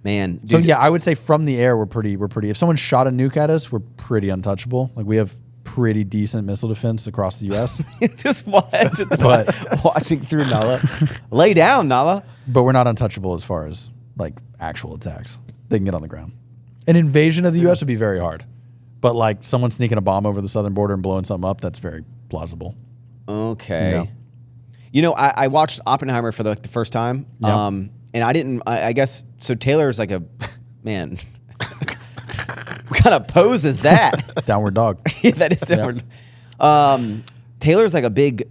Speaker 1: Man. Dude,
Speaker 3: So yeah, I would say from the air, we're pretty. If someone shot a nuke at us, we're pretty untouchable. Like we have pretty decent missile defense across the U.S.
Speaker 1: just
Speaker 3: But-
Speaker 1: watching through Nala. Lay down, Nala.
Speaker 3: But we're not untouchable as far as like actual attacks. They can get on the ground. An invasion of the U.S. would be very hard. But like someone sneaking a bomb over the southern border and blowing something up, that's very plausible.
Speaker 1: Okay.
Speaker 3: Yeah.
Speaker 1: You know, I watched Oppenheimer for the first time.
Speaker 3: Yeah.
Speaker 1: And I didn't, I guess, so Taylor's like a, man, what kind of pose is that?
Speaker 3: Downward dog.
Speaker 1: Yeah, that is different. Taylor's like a big,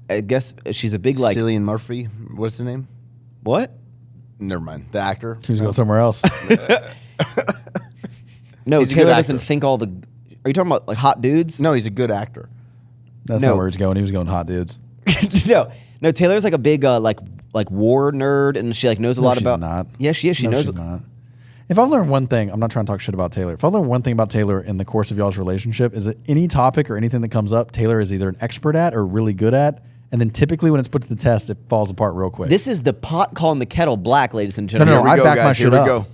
Speaker 1: I guess she's a big like,
Speaker 2: Cillian Murphy. What's the name?
Speaker 1: what?
Speaker 2: Never mind. The actor.
Speaker 3: He was going somewhere else.
Speaker 1: No,
Speaker 2: He's a
Speaker 1: Taylor
Speaker 2: good
Speaker 1: doesn't
Speaker 2: actor.
Speaker 1: think all the, are you talking about like hot dudes?
Speaker 2: No, he's a good actor.
Speaker 3: That's
Speaker 1: No.
Speaker 3: not where he's going. He was going hot dudes.
Speaker 1: no, Taylor's like a big like war nerd, and she like knows a lot
Speaker 3: she's
Speaker 1: about.
Speaker 3: not.
Speaker 1: Yeah, she is. She
Speaker 3: No,
Speaker 1: knows.
Speaker 3: she's not. If I've learned one thing, I'm not trying to talk shit about Taylor. If I've learned one thing about Taylor in the course of y'all's relationship, is that any topic or anything that comes up, Taylor is either an expert at or really good at. And then typically when it's put to the test, it falls apart real quick.
Speaker 1: This is the pot calling the kettle black, ladies and
Speaker 3: no,
Speaker 1: gentlemen.
Speaker 3: I
Speaker 2: go,
Speaker 3: back my
Speaker 2: guys.
Speaker 3: shit
Speaker 2: Here we
Speaker 3: up.
Speaker 2: go.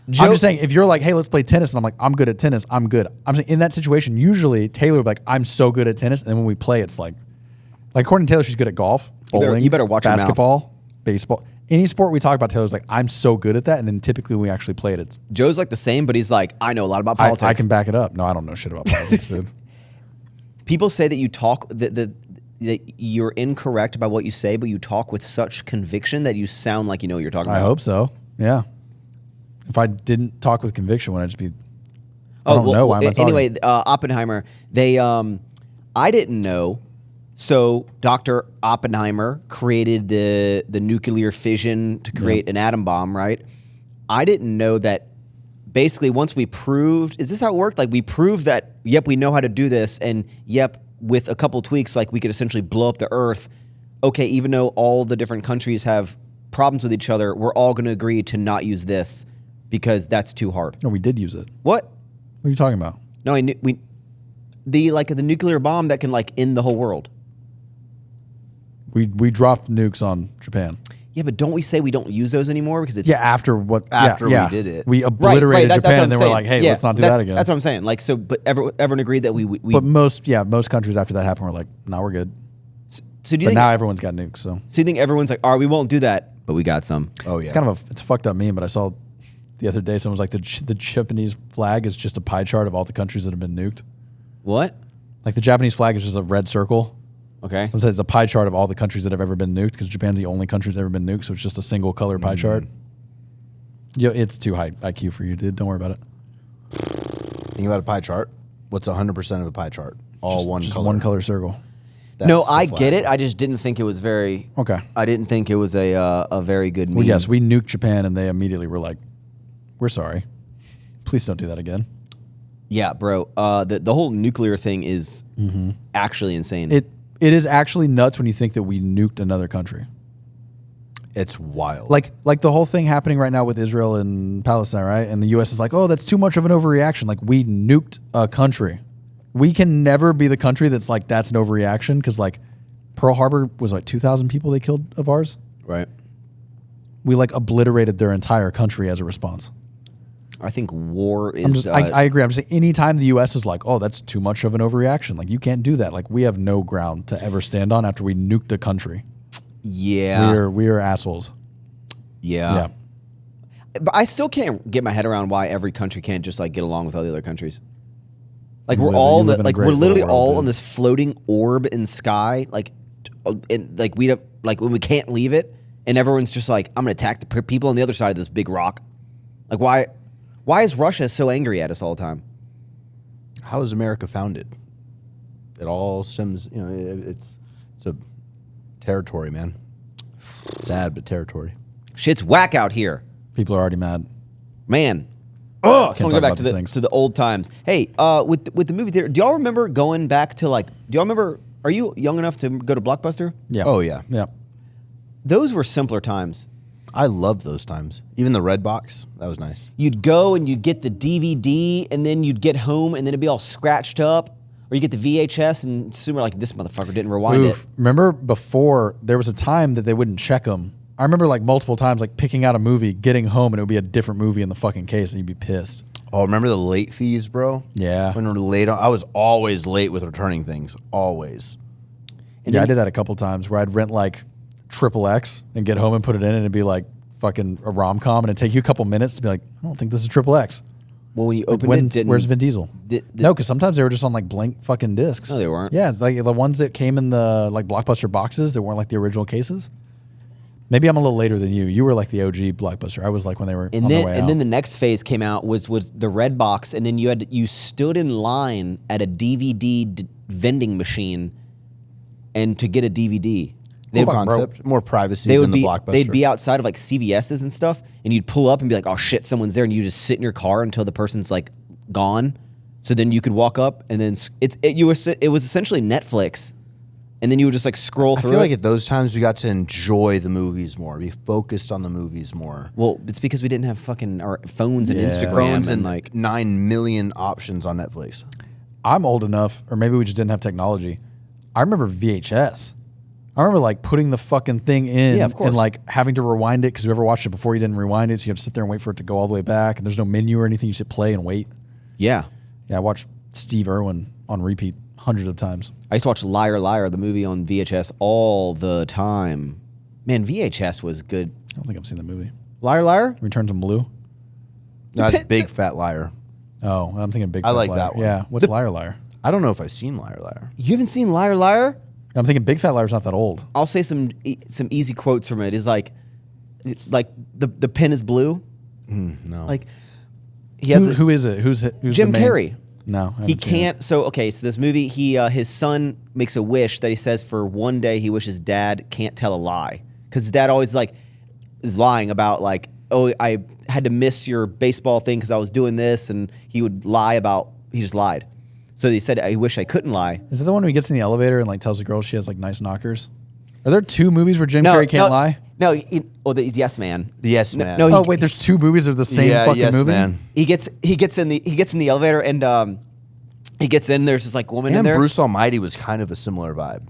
Speaker 3: I'm just saying, if you're like, hey, let's play tennis, and I'm like, I'm good at tennis, I'm good. I'm saying in that situation, usually Taylor would be like, I'm so good at tennis, and then when we play, it's like according to Taylor, she's good at golf, bowling,
Speaker 1: you better watch your mouth.
Speaker 3: basketball, baseball. Any sport we talk about, Taylor's like, I'm so good at that, and then typically when we actually play it, it's
Speaker 1: Joe's like the same, but he's like, I know a lot about politics.
Speaker 3: I can back it up. No, I don't know shit about politics, dude.
Speaker 1: People say that you talk that you're incorrect about what you say, but you talk with such conviction that you sound like you know what you're talking
Speaker 3: I
Speaker 1: about.
Speaker 3: hope so. Yeah. If I didn't talk with conviction, would I just be? I don't know. Why am I talking?
Speaker 1: Anyway, Oppenheimer. They, I didn't know. So Dr. Oppenheimer created the nuclear fission to create an atom bomb, right? I didn't know that. Basically, once we proved, is this how it worked? Like we proved that, yep, we know how to do this, and yep, with a couple tweaks, like we could essentially blow up the Earth. Okay, even though all the different countries have problems with each other, we're all going to agree to not use this because that's too hard.
Speaker 3: No, we did use it.
Speaker 1: What?
Speaker 3: What are you talking about?
Speaker 1: No, I knew the nuclear bomb that can like end the whole world.
Speaker 3: We dropped nukes on Japan.
Speaker 1: Yeah, but don't we say we don't use those anymore because it's
Speaker 3: Yeah, after what?
Speaker 2: After
Speaker 3: yeah,
Speaker 2: we did it.
Speaker 3: we
Speaker 1: Right,
Speaker 3: obliterated
Speaker 1: that's what
Speaker 3: Japan,
Speaker 1: I'm
Speaker 3: and then
Speaker 1: saying.
Speaker 3: we're like, hey,
Speaker 1: Yeah,
Speaker 3: let's not do that again.
Speaker 1: That's what I'm saying. Like, so, but everyone agreed that we
Speaker 3: But most countries after that happened were like, no, we're good.
Speaker 1: so do you
Speaker 3: But
Speaker 1: think?
Speaker 3: now everyone's got nukes, so
Speaker 1: So you think everyone's like, all right, we won't do that, but we got some.
Speaker 2: Oh yeah.
Speaker 3: it's kind of it's a fucked up meme. But I saw the other day someone was like, the Japanese flag is just a pie chart of all the countries that have been nuked.
Speaker 1: What?
Speaker 3: Like the Japanese flag is just a red circle.
Speaker 1: Okay.
Speaker 3: Someone said it's a pie chart of all the countries that have ever been nuked because Japan's the only country that's ever been nuked, so it's just a single color pie chart. Yo, it's too high IQ for you, dude. Don't worry about it.
Speaker 2: Think about a pie chart. What's 100% of a pie chart? All one
Speaker 3: Just
Speaker 2: color.
Speaker 3: one color circle.
Speaker 2: That's
Speaker 1: No,
Speaker 2: the
Speaker 1: I
Speaker 2: flag.
Speaker 1: get it. I just didn't think it was very.
Speaker 3: Okay.
Speaker 1: I didn't think it was a very good meme.
Speaker 3: Well, yes, we nuked Japan, and they immediately were like, "We're sorry. Please don't do that again."
Speaker 1: Yeah, bro. The whole nuclear thing is actually insane.
Speaker 3: It is actually nuts when you think that we nuked another country.
Speaker 2: It's wild.
Speaker 3: Like the whole thing happening right now with Israel and Palestine, right? And the U.S. is like, "Oh, that's too much of an overreaction." Like we nuked a country. We can never be the country that's like that's an overreaction because like Pearl Harbor was like 2,000 people they killed of ours.
Speaker 1: right.
Speaker 3: We like obliterated their entire country as a response.
Speaker 1: I think war is.
Speaker 3: I agree. I'm just saying, anytime the U.S. is like, oh, that's too much of an overreaction. Like, you can't do that. Like, we have no ground to ever stand on after we nuked the country.
Speaker 1: Yeah.
Speaker 3: We are assholes.
Speaker 1: Yeah. But I still can't get my head around why every country can't just like get along with all the other countries. Like we're literally all on this floating orb in sky, like, and like when we can't leave it, and everyone's just like, I'm gonna attack the people on the other side of this big rock. Like why is Russia so angry at us all the time?
Speaker 2: How is America founded? It all stems, it's a territory, man. Sad, but territory.
Speaker 1: Shit's whack out here.
Speaker 3: People are already mad.
Speaker 1: Man. Oh, I want to go back to
Speaker 3: the
Speaker 1: old times. Hey, with the movie theater, do y'all remember going back to are you young enough to go to Blockbuster?
Speaker 3: Yeah.
Speaker 2: Oh, yeah.
Speaker 3: Yeah.
Speaker 1: Those were simpler times.
Speaker 2: I loved those times. Even the red box, that was nice.
Speaker 1: You'd go and you'd get the DVD, and then you'd get home, and then it'd be all scratched up. Or you get the VHS, and assume like this motherfucker didn't rewind it.
Speaker 3: Remember before, there was a time that they wouldn't check them. I remember like multiple times like picking out a movie, getting home, and it would be a different movie in the fucking case, and you'd be pissed.
Speaker 2: Oh, remember the late fees, bro?
Speaker 3: Yeah.
Speaker 2: When we were late, I was always late with returning things. Always.
Speaker 3: And I did that a couple times where I'd rent like XXX and get home and put it in, and it'd be like fucking a rom-com, and it'd take you a couple minutes to be like, I don't think this is XXX.
Speaker 1: Well, when you opened it,
Speaker 3: where's Vin Diesel? No, because sometimes they were just on like blank fucking discs.
Speaker 1: No, they weren't.
Speaker 3: Yeah, like the ones that came in the like Blockbuster boxes that weren't like the original cases. Maybe I'm a little later than you. You were like the OG Blockbuster. I was like when they were on their way out.
Speaker 1: And then the next phase came out was the red box, and then you stood in line at a DVD vending machine, and to get a DVD.
Speaker 2: Cool concept, more privacy than the Blockbuster.
Speaker 1: They'd be outside of like CVS's and stuff, and you'd pull up and be like, oh shit, someone's there, and you just sit in your car until the person's like gone. So then you could walk up, and then it was essentially Netflix. And then you would just like scroll through.
Speaker 2: I feel like at those times we got to enjoy the movies more, be focused on the movies more.
Speaker 1: Well, it's because we didn't have fucking our phones and Instagram
Speaker 2: Phones
Speaker 1: and like
Speaker 2: 9 million options on Netflix.
Speaker 3: I'm old enough, or maybe we just didn't have technology. I remember VHS. I remember like putting the fucking thing in and like having to rewind it because whoever watched it before you didn't rewind it, so you have to sit there and wait for it to go all the way back. And there's no menu or anything. You should play and wait.
Speaker 1: Yeah.
Speaker 3: Yeah, I watched Steve Irwin on repeat hundreds of times.
Speaker 1: I used to watch Liar Liar, the movie on VHS all the time. Man, VHS was good.
Speaker 3: I don't think I've seen the movie.
Speaker 1: Liar Liar?
Speaker 3: Returns in Blue?
Speaker 2: No, that's Big Fat Liar.
Speaker 3: Oh, I'm thinking Big Fat Liar.
Speaker 2: I like that one.
Speaker 3: Yeah, what's Liar Liar?
Speaker 2: I don't know if I've seen Liar Liar.
Speaker 1: You haven't seen Liar Liar?
Speaker 3: I'm thinking Big Fat Liar's not that old.
Speaker 1: I'll say some easy quotes from it. Is like the pen is blue.
Speaker 2: No.
Speaker 1: Like he has
Speaker 3: who is it? Who's
Speaker 1: Jim
Speaker 3: the main?
Speaker 1: Carrey.
Speaker 3: No,
Speaker 1: he can't. So this movie, his son makes a wish that he says for one day he wishes dad can't tell a lie because his dad always like is lying about like, oh, I had to miss your baseball thing because I was doing this, and he would lie about he just lied. So he said, I wish I couldn't lie.
Speaker 3: Is that the one where he gets in the elevator and like tells the girl she has like nice knockers? Are there two movies where Jim Carrey can't lie?
Speaker 1: No, he's Yes Man.
Speaker 2: The Yes Man.
Speaker 3: No, wait, there's two movies of the same fucking
Speaker 2: Yes
Speaker 3: movie?
Speaker 2: Man.
Speaker 1: He gets in the elevator, and he gets in. There's this like woman in there.
Speaker 2: Bruce Almighty was kind of a similar vibe.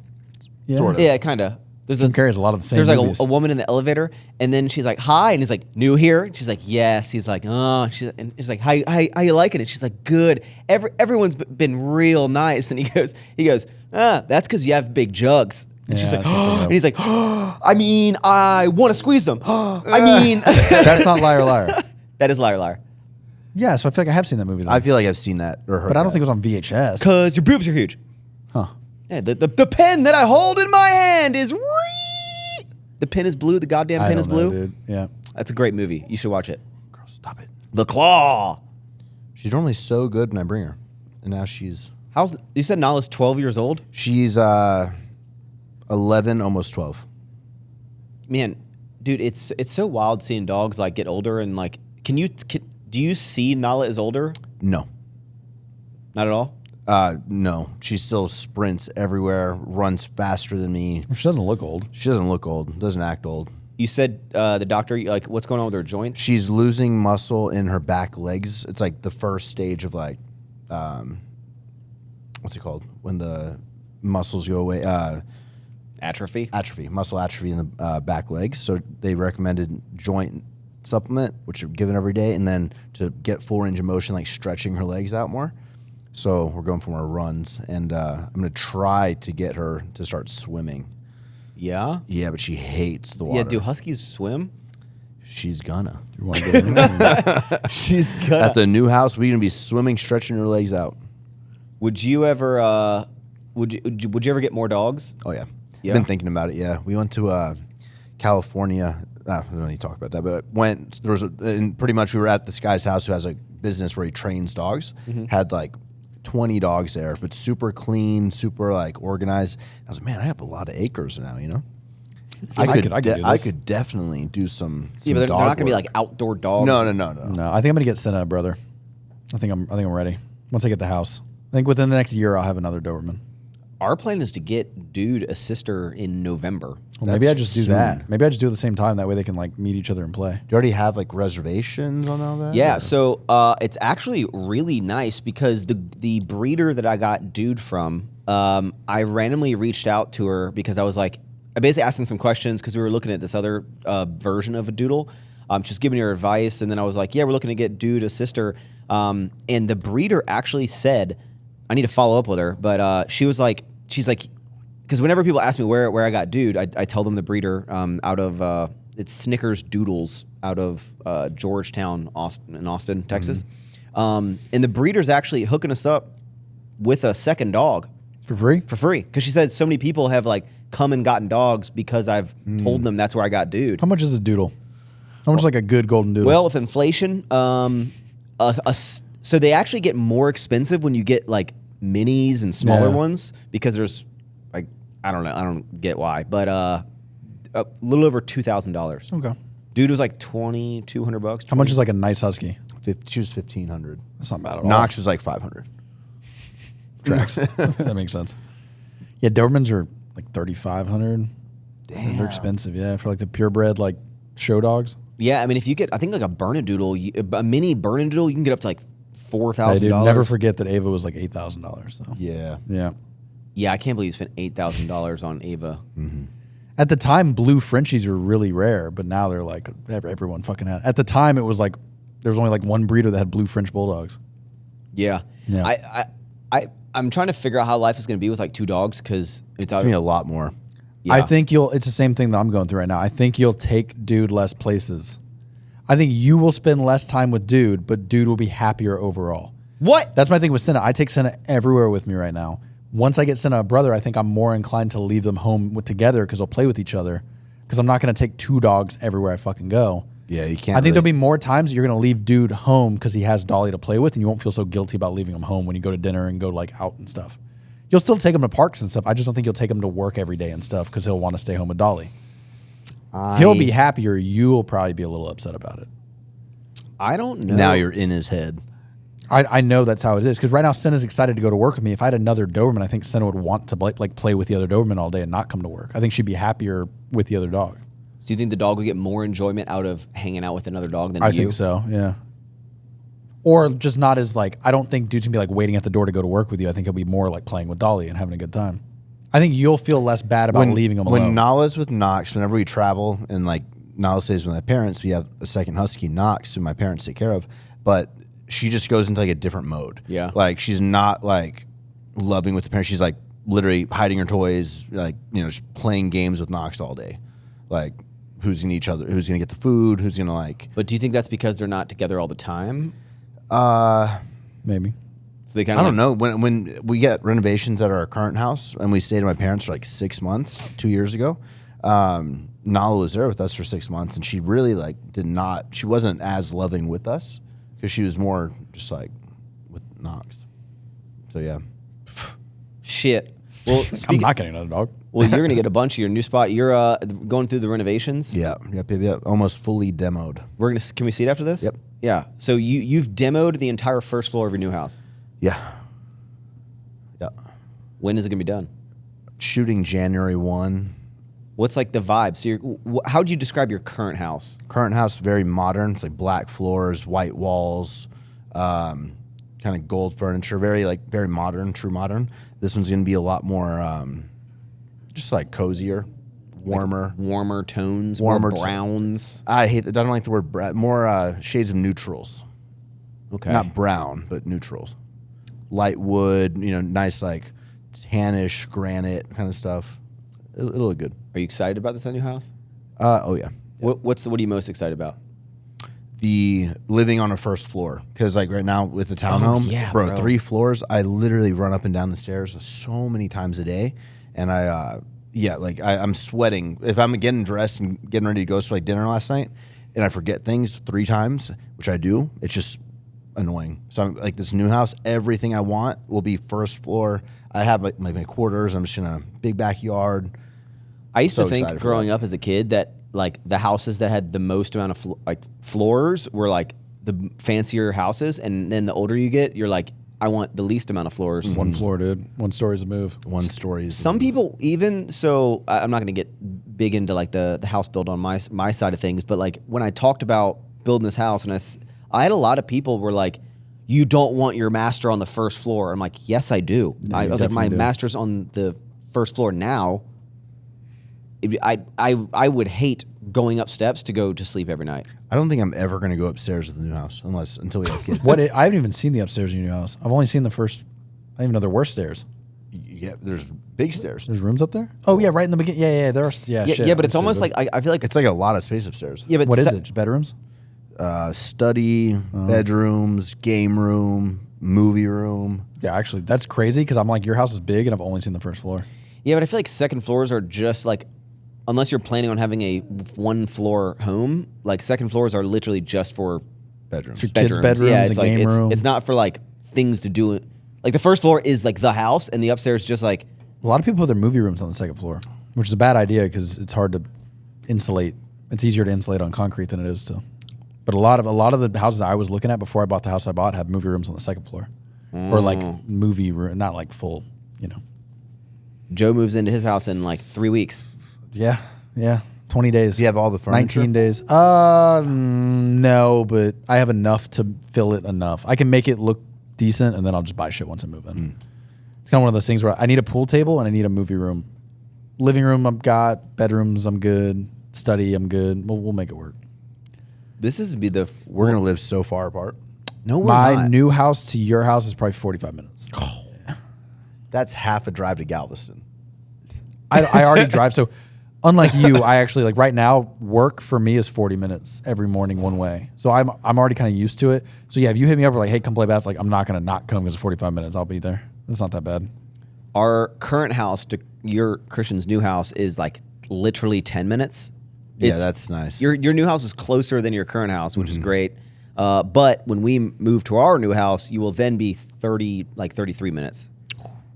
Speaker 3: Yeah.
Speaker 2: Sort of.
Speaker 1: Yeah, kind of.
Speaker 3: Jim Carrey's a lot of the same
Speaker 1: There's
Speaker 3: movies.
Speaker 1: like a woman in the elevator, and then she's like, "Hi," and he's like, "New here?" And she's like, "Yes." He's like, "Oh," and he's like, "How you liking it?" She's like, "Good." Everyone's been real nice, and he goes, "That's because you have big jugs." And she's like, and he's like, "I mean, I want to squeeze them." I mean,
Speaker 3: That's not Liar Liar.
Speaker 1: that is Liar Liar.
Speaker 3: Yeah, so I feel like I have seen that movie. Then.
Speaker 2: I feel like I've seen that or heard
Speaker 3: but I don't
Speaker 2: that.
Speaker 3: think it was on VHS.
Speaker 1: Cause your boobs are huge.
Speaker 3: Huh?
Speaker 1: Yeah, the pen that I hold in my hand is the pen is blue. The goddamn pen is blue.
Speaker 3: Dude. Yeah.
Speaker 1: That's a great movie. You should watch it.
Speaker 2: Girl, stop it.
Speaker 1: The Claw.
Speaker 2: She's normally so good when I bring her, and now she's.
Speaker 1: You said Nala's 12 years old?
Speaker 2: She's 11, almost 12.
Speaker 1: Man, dude, it's so wild seeing dogs like get older and like. Do you see Nala is older?
Speaker 2: No.
Speaker 1: Not at all.
Speaker 2: No. She still sprints everywhere, runs faster than me.
Speaker 3: She doesn't look old.
Speaker 2: She doesn't look old. Doesn't act old.
Speaker 1: You said the doctor, like, what's going on with her joints?
Speaker 2: She's losing muscle in her back legs. It's like the first stage of like, what's it called? When the muscles go away. muscle atrophy in the back legs. So they recommended joint supplement, which are given every day, and then to get full range of motion, like stretching her legs out more. So we're going for more runs, and I'm going to try to get her to start swimming.
Speaker 1: Yeah?
Speaker 2: Yeah, but she hates the water.
Speaker 1: Yeah, do huskies swim?
Speaker 2: She's gonna.
Speaker 3: You want to get in?
Speaker 1: She's gonna.
Speaker 2: At the new house, we're going to be swimming, stretching her legs out.
Speaker 1: Would you ever would you ever get more dogs?
Speaker 2: Oh, yeah.
Speaker 1: Yeah?
Speaker 2: I've been thinking about it, yeah. We went to California. We don't need to talk about that, but and pretty much we were at this guy's house who has a business where he trains dogs. Had like 20 dogs there, but super clean, super like organized. I was like, man, I have a lot of acres now, you know? I could definitely do some
Speaker 1: Yeah, but they're
Speaker 2: dog
Speaker 1: not gonna be
Speaker 2: work.
Speaker 1: like outdoor dogs.
Speaker 2: No.
Speaker 3: No, I think I'm gonna get Senna, brother. I think I'm ready. Once I get the house, I think within the next year I'll have another Doberman.
Speaker 1: Our plan is to get Dude a sister in November.
Speaker 3: Well, maybe I just do that. Maybe I just do it at the same time. That way they can like meet each other and play.
Speaker 2: Do you already have like reservations on all that?
Speaker 1: Yeah,
Speaker 2: or?
Speaker 1: so it's actually really nice because the breeder that I got Dude from, I randomly reached out to her because I was like, I basically asked them some questions because we were looking at this other version of a doodle, just giving her advice, and then I was like, yeah, we're looking to get Dude a sister, and the breeder actually said, I need to follow up with her, but she's like, because whenever people ask me where I got Dude, I tell them the breeder out of it's Snickers Doodles out of Georgetown, Austin, Texas, and the breeder's actually hooking us up with a second dog
Speaker 3: For free?
Speaker 1: for free because she says so many people have like come and gotten dogs because I've told them that's where I got Dude.
Speaker 3: How much is a doodle? How much is like a good golden doodle?
Speaker 1: Well, with inflation, so they actually get more expensive when you get like minis and smaller
Speaker 3: Yeah.
Speaker 1: ones because there's like I don't get why, but a little over $2,000.
Speaker 3: okay.
Speaker 1: Dude was like $2,200.
Speaker 3: How much is like a nice husky?
Speaker 2: She was 1,500.
Speaker 3: That's not bad at all.
Speaker 2: Knox was like 500.
Speaker 3: Tracks. That makes sense. Yeah, Dobermans are like 3,500.
Speaker 1: Damn.
Speaker 3: They're expensive, yeah, for like the purebred like show dogs.
Speaker 1: Yeah, I mean, if you get, I think like a Bernedoodle, a mini Bernedoodle, you can get up to like
Speaker 3: I did
Speaker 1: $4,000.
Speaker 3: never forget that Ava was like $8,000. So
Speaker 2: Yeah.
Speaker 3: yeah.
Speaker 1: Yeah, I can't believe you spent $8,000 on Ava.
Speaker 3: At the time, blue Frenchies were really rare, but now they're like everyone fucking has. At the time, it was like there was only like one breeder that had blue French bulldogs.
Speaker 1: Yeah.
Speaker 3: Yeah.
Speaker 1: I'm trying to figure out how life is going to be with like two dogs because it's
Speaker 2: It's going to be a lot more.
Speaker 1: yeah.
Speaker 3: I think it's the same thing that I'm going through right now. I think you'll take Dude less places. I think you will spend less time with Dude, but Dude will be happier overall.
Speaker 1: What?
Speaker 3: That's my thing with Senna. I take Senna everywhere with me right now. Once I get Senna a brother, I think I'm more inclined to leave them home together because they'll play with each other. Because I'm not going to take two dogs everywhere I fucking go.
Speaker 2: Yeah, you can't.
Speaker 3: I think there'll be more times you're going to leave Dude home because he has Dolly to play with, and you won't feel so guilty about leaving him home when you go to dinner and go like out and stuff. You'll still take him to parks and stuff. I just don't think you'll take him to work every day and stuff because he'll want to stay home with Dolly. He'll be happier. You'll probably be a little upset about it.
Speaker 1: I don't know.
Speaker 2: Now you're in his head.
Speaker 3: I know that's how it is because right now Senna's excited to go to work with me. If I had another Doberman, I think Senna would want to like play with the other Doberman all day and not come to work. I think she'd be happier with the other dog.
Speaker 1: So you think the dog would get more enjoyment out of hanging out with another dog than
Speaker 3: I
Speaker 1: you?
Speaker 3: think so, yeah. Or just not as like, I don't think Dude's gonna be like waiting at the door to go to work with you. I think he'll be more like playing with Dolly and having a good time. I think you'll feel less bad about leaving him alone.
Speaker 2: When Nala's with Knox, whenever we travel and like Nala stays with my parents, we have a second husky, Knox, who my parents take care of, but she just goes into like a different mode.
Speaker 1: Yeah.
Speaker 2: Like she's not like loving with the parents. She's like literally hiding her toys, like, you know, just playing games with Knox all day. Like who's gonna eat each other, who's gonna get the food, who's gonna like.
Speaker 1: But do you think that's because they're not together all the time?
Speaker 3: Maybe.
Speaker 1: So they kind
Speaker 2: I
Speaker 1: of
Speaker 2: don't know. When we get renovations at our current house and we stayed at my parents for like 6 months, 2 years ago, Nala was there with us for 6 months and she really like she wasn't as loving with us because she was more just like with Knox. So yeah.
Speaker 1: Shit. Well,
Speaker 3: I'm not getting another dog.
Speaker 1: well, you're gonna get a bunch of your new spot. You're going through the renovations.
Speaker 2: Yep. Almost fully demoed.
Speaker 1: Can we see it after this?
Speaker 2: Yep.
Speaker 1: Yeah. So you've demoed the entire first floor of your new house.
Speaker 2: Yeah. Yeah.
Speaker 1: When is it gonna be done?
Speaker 2: Shooting January 1.
Speaker 1: What's like the vibe? So how would you describe your current house?
Speaker 2: Current house, very modern. It's like black floors, white walls, kind of gold furniture, very modern, true modern. This one's going to be a lot more Just like cozier, warmer.
Speaker 1: Like warmer tones,
Speaker 2: Warmer
Speaker 1: more browns.
Speaker 2: I don't like the word brown. More shades of neutrals.
Speaker 1: Okay.
Speaker 2: Not brown, but neutrals. Light wood, nice like tannish granite kind of stuff. It'll look good.
Speaker 1: Are you excited about this new house?
Speaker 2: Oh yeah.
Speaker 1: What are you most excited about?
Speaker 2: The living on a first floor, because like right now with the townhome, bro, 3 floors. I literally run up and down the stairs so many times a day, and I'm sweating. If I'm getting dressed and getting ready to go to like dinner last night, and I forget things 3 times, which I do, it's just annoying. So I'm like, this new house, everything I want will be first floor. I have like my quarters. I'm just in a big backyard.
Speaker 1: I used to think growing up as a kid that like the houses that had the most amount of floors were like the fancier houses, and then the older you get, you're like, I want the least amount of floors.
Speaker 3: 1 floor, dude. 1 story's a move.
Speaker 2: 1 story is
Speaker 1: some people even so. I'm not going to get big into like the house build on my side of things, but like when I talked about building this house, and I had a lot of people were like, you don't want your master on the first floor. I'm like, yes, I do.
Speaker 3: Yeah,
Speaker 1: I was like, my master's on the first floor now. I would hate going up steps to go to sleep every night.
Speaker 2: I don't think I'm ever going to go upstairs with the new house until we have kids.
Speaker 3: I haven't even seen the upstairs in your new house. I've only seen the first. I didn't even know there were stairs.
Speaker 2: Yeah, there's big stairs.
Speaker 3: There's rooms up there? Oh, yeah, right in the beginning. Yeah, there are.
Speaker 1: Yeah, but it's almost like I feel like
Speaker 2: It's like a lot of space upstairs.
Speaker 1: Yeah, but
Speaker 3: what is it? Just bedrooms?
Speaker 2: Study, bedrooms, game room, movie room.
Speaker 3: Yeah, actually, that's crazy because I'm like, your house is big and I've only seen the first floor.
Speaker 1: Yeah, but I feel like second floors are just like, unless you're planning on having a 1 floor home, like second floors are literally just for
Speaker 2: bedrooms.
Speaker 3: For kids' bedrooms,
Speaker 1: yeah, it's
Speaker 3: a
Speaker 1: like
Speaker 3: game room.
Speaker 1: it's not for like things to do. Like the first floor is like the house, and the upstairs is just like.
Speaker 3: A lot of people put their movie rooms on the second floor, which is a bad idea because it's hard to insulate. It's easier to insulate on concrete than it is to. But a lot of the houses I was looking at before I bought the house I bought had movie rooms on the second floor, or like movie room, not like full.
Speaker 1: Joe moves into his house in like 3 weeks.
Speaker 3: Yeah, 20 days.
Speaker 2: Do you have all the furniture?
Speaker 3: 19 days. No, but I have enough to fill it enough. I can make it look decent, and then I'll just buy shit once I move in. It's kind of one of those things where I need a pool table and I need a movie room. Living room I've got, bedrooms I'm good, study I'm good. We'll make it work.
Speaker 1: This is
Speaker 2: We're gonna live so far apart.
Speaker 1: No, we're
Speaker 3: My
Speaker 1: not.
Speaker 3: new house to your house is probably 45 minutes.
Speaker 2: That's half a drive to Galveston.
Speaker 3: I already drive, so unlike you, I actually like right now work for me is 40 minutes every morning one way. So I'm already kind of used to it. So yeah, if you hit me up like, hey, come play bats, like I'm not gonna not come because it's 45 minutes. I'll be there. It's not that bad.
Speaker 1: Our current house to your Christian's new house is like literally 10 minutes.
Speaker 2: Yeah, that's nice.
Speaker 1: Your new house is closer than your current house, which is great. But when we move to our new house, you will then be 33 minutes.